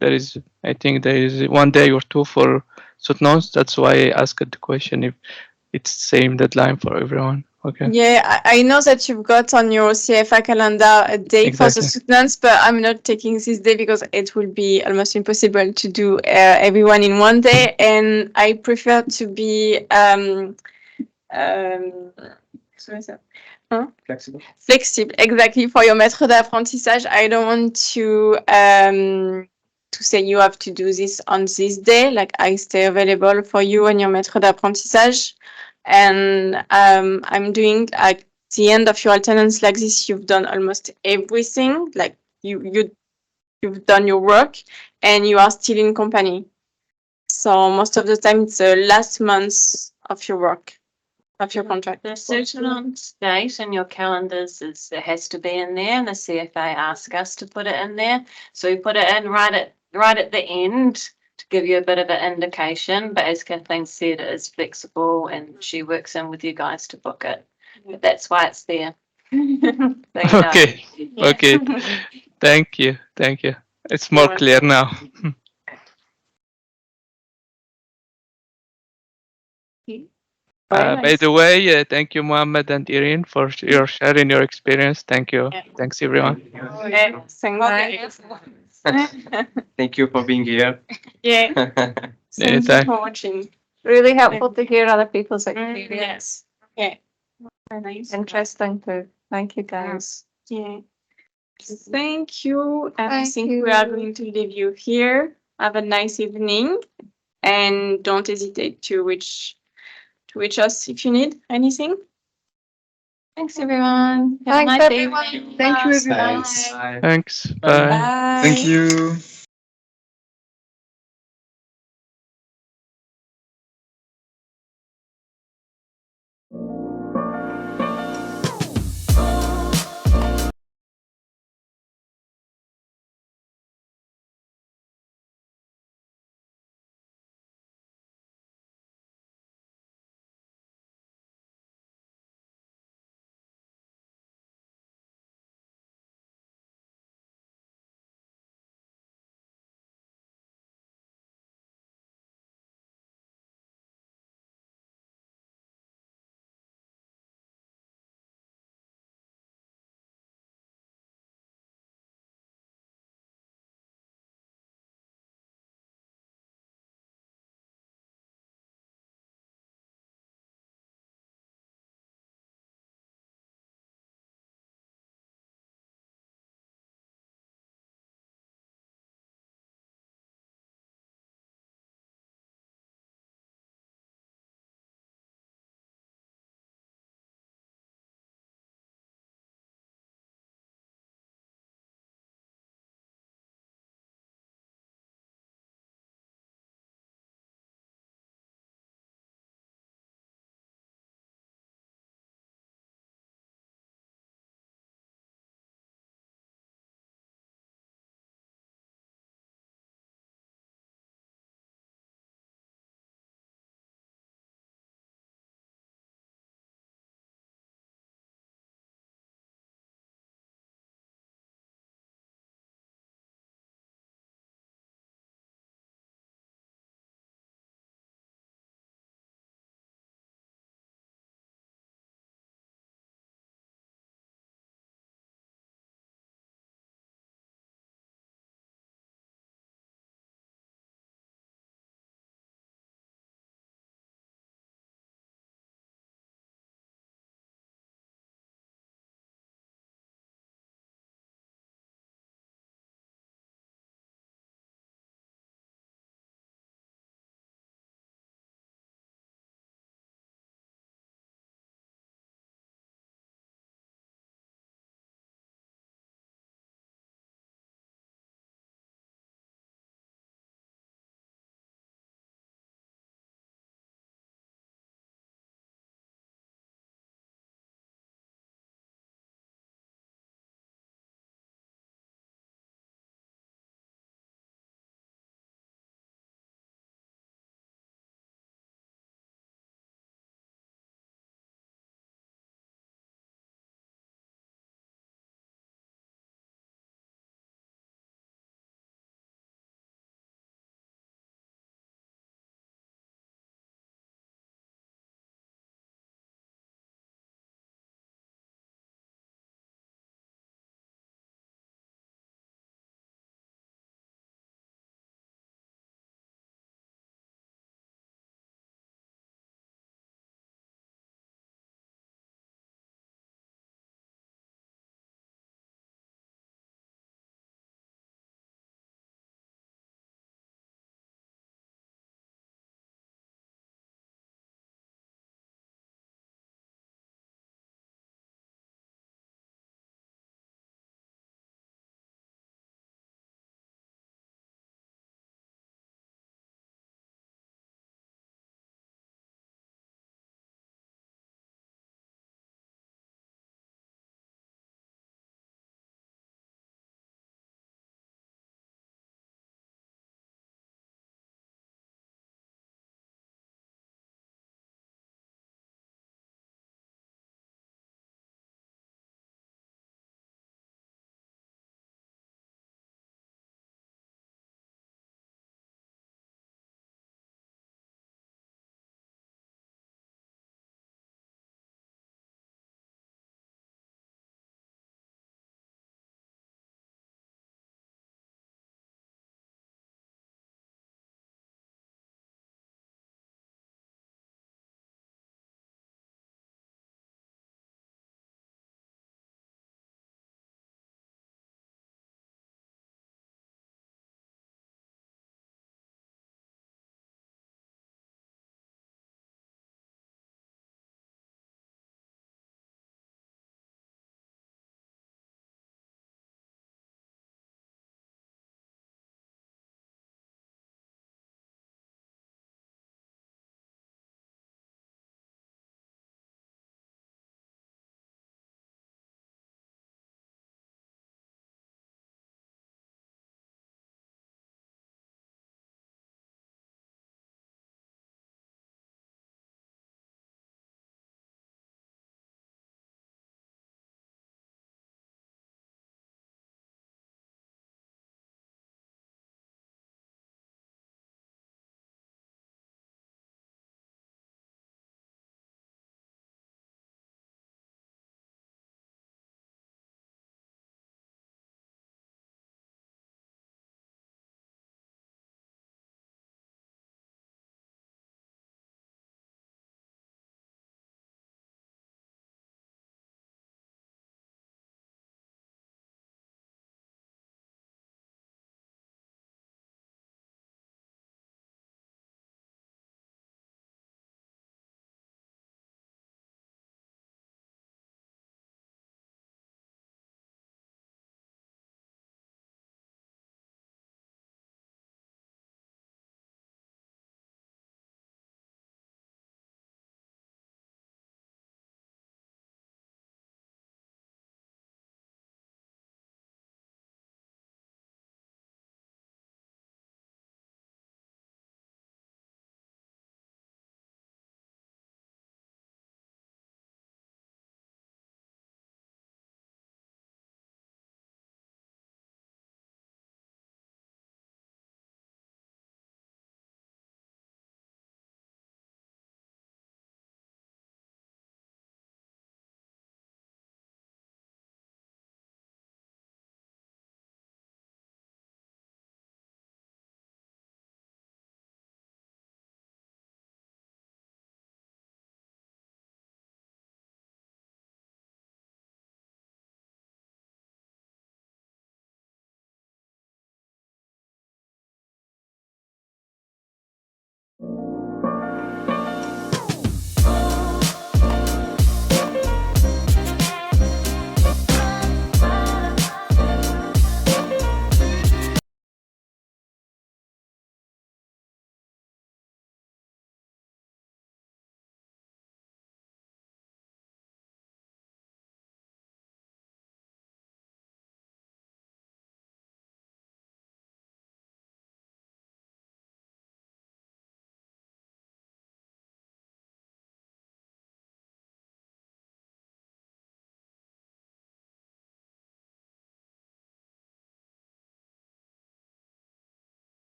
[SPEAKER 8] there is, I think there is 1 day or two for soutenance. That's why I asked the question if it's same deadline for everyone. Okay.
[SPEAKER 1] Yeah, I know that you've got on your CFA calendar a day for
[SPEAKER 8] Exactly.
[SPEAKER 1] the students, but I'm not taking this day because it will be almost impossible to do everyone in one day, and I prefer to be
[SPEAKER 3] Flexible.
[SPEAKER 1] flexible, exactly, for your maître d'apprentissage. I don't want to say you have to do this on this day. Like, I stay available for you and your maître d'apprentissage. And I'm doing at the end of your alternance like this, you've done almost everything. Like you've done your work and you are still in company. So most of the time it's the last month of your work, of your contract.
[SPEAKER 6] The certain date in your calendars it has to be in there, and the CFA ask us to put it in there. So we put it in right at the end to give you a bit of an indication. But as Kathleen said, it is flexible, and she works in with you guys to book it. But that's why it's there. So you know.
[SPEAKER 8] Okay. Okay. Thank you. Thank you. It's more
[SPEAKER 1] You're
[SPEAKER 8] clear now. By the way, thank you, Mohamed and Irene, for your sharing your experience. Thank you.
[SPEAKER 1] Yeah.
[SPEAKER 8] Thanks, everyone.
[SPEAKER 1] Yeah, thank
[SPEAKER 3] Thank you for being here.
[SPEAKER 1] yeah. Thank you
[SPEAKER 8] Anytime.
[SPEAKER 1] for watching.
[SPEAKER 4] Really helpful to hear other people's experience.
[SPEAKER 1] Yes. Yeah. Very nice.
[SPEAKER 4] Interesting too. Thank you, guys.
[SPEAKER 1] Yeah. Thank you. And I
[SPEAKER 4] Thank
[SPEAKER 1] think
[SPEAKER 4] you.
[SPEAKER 1] we are going to leave you here. Have a nice evening, and don't hesitate to reach us if you need anything. Thanks, everyone. Have a
[SPEAKER 4] Thanks,
[SPEAKER 1] nice
[SPEAKER 4] everyone.
[SPEAKER 1] evening.
[SPEAKER 4] Thank you,
[SPEAKER 1] Bye.
[SPEAKER 4] everyone.
[SPEAKER 5] Thanks.
[SPEAKER 8] Thanks. Bye.
[SPEAKER 1] Bye.
[SPEAKER 7] Thank you.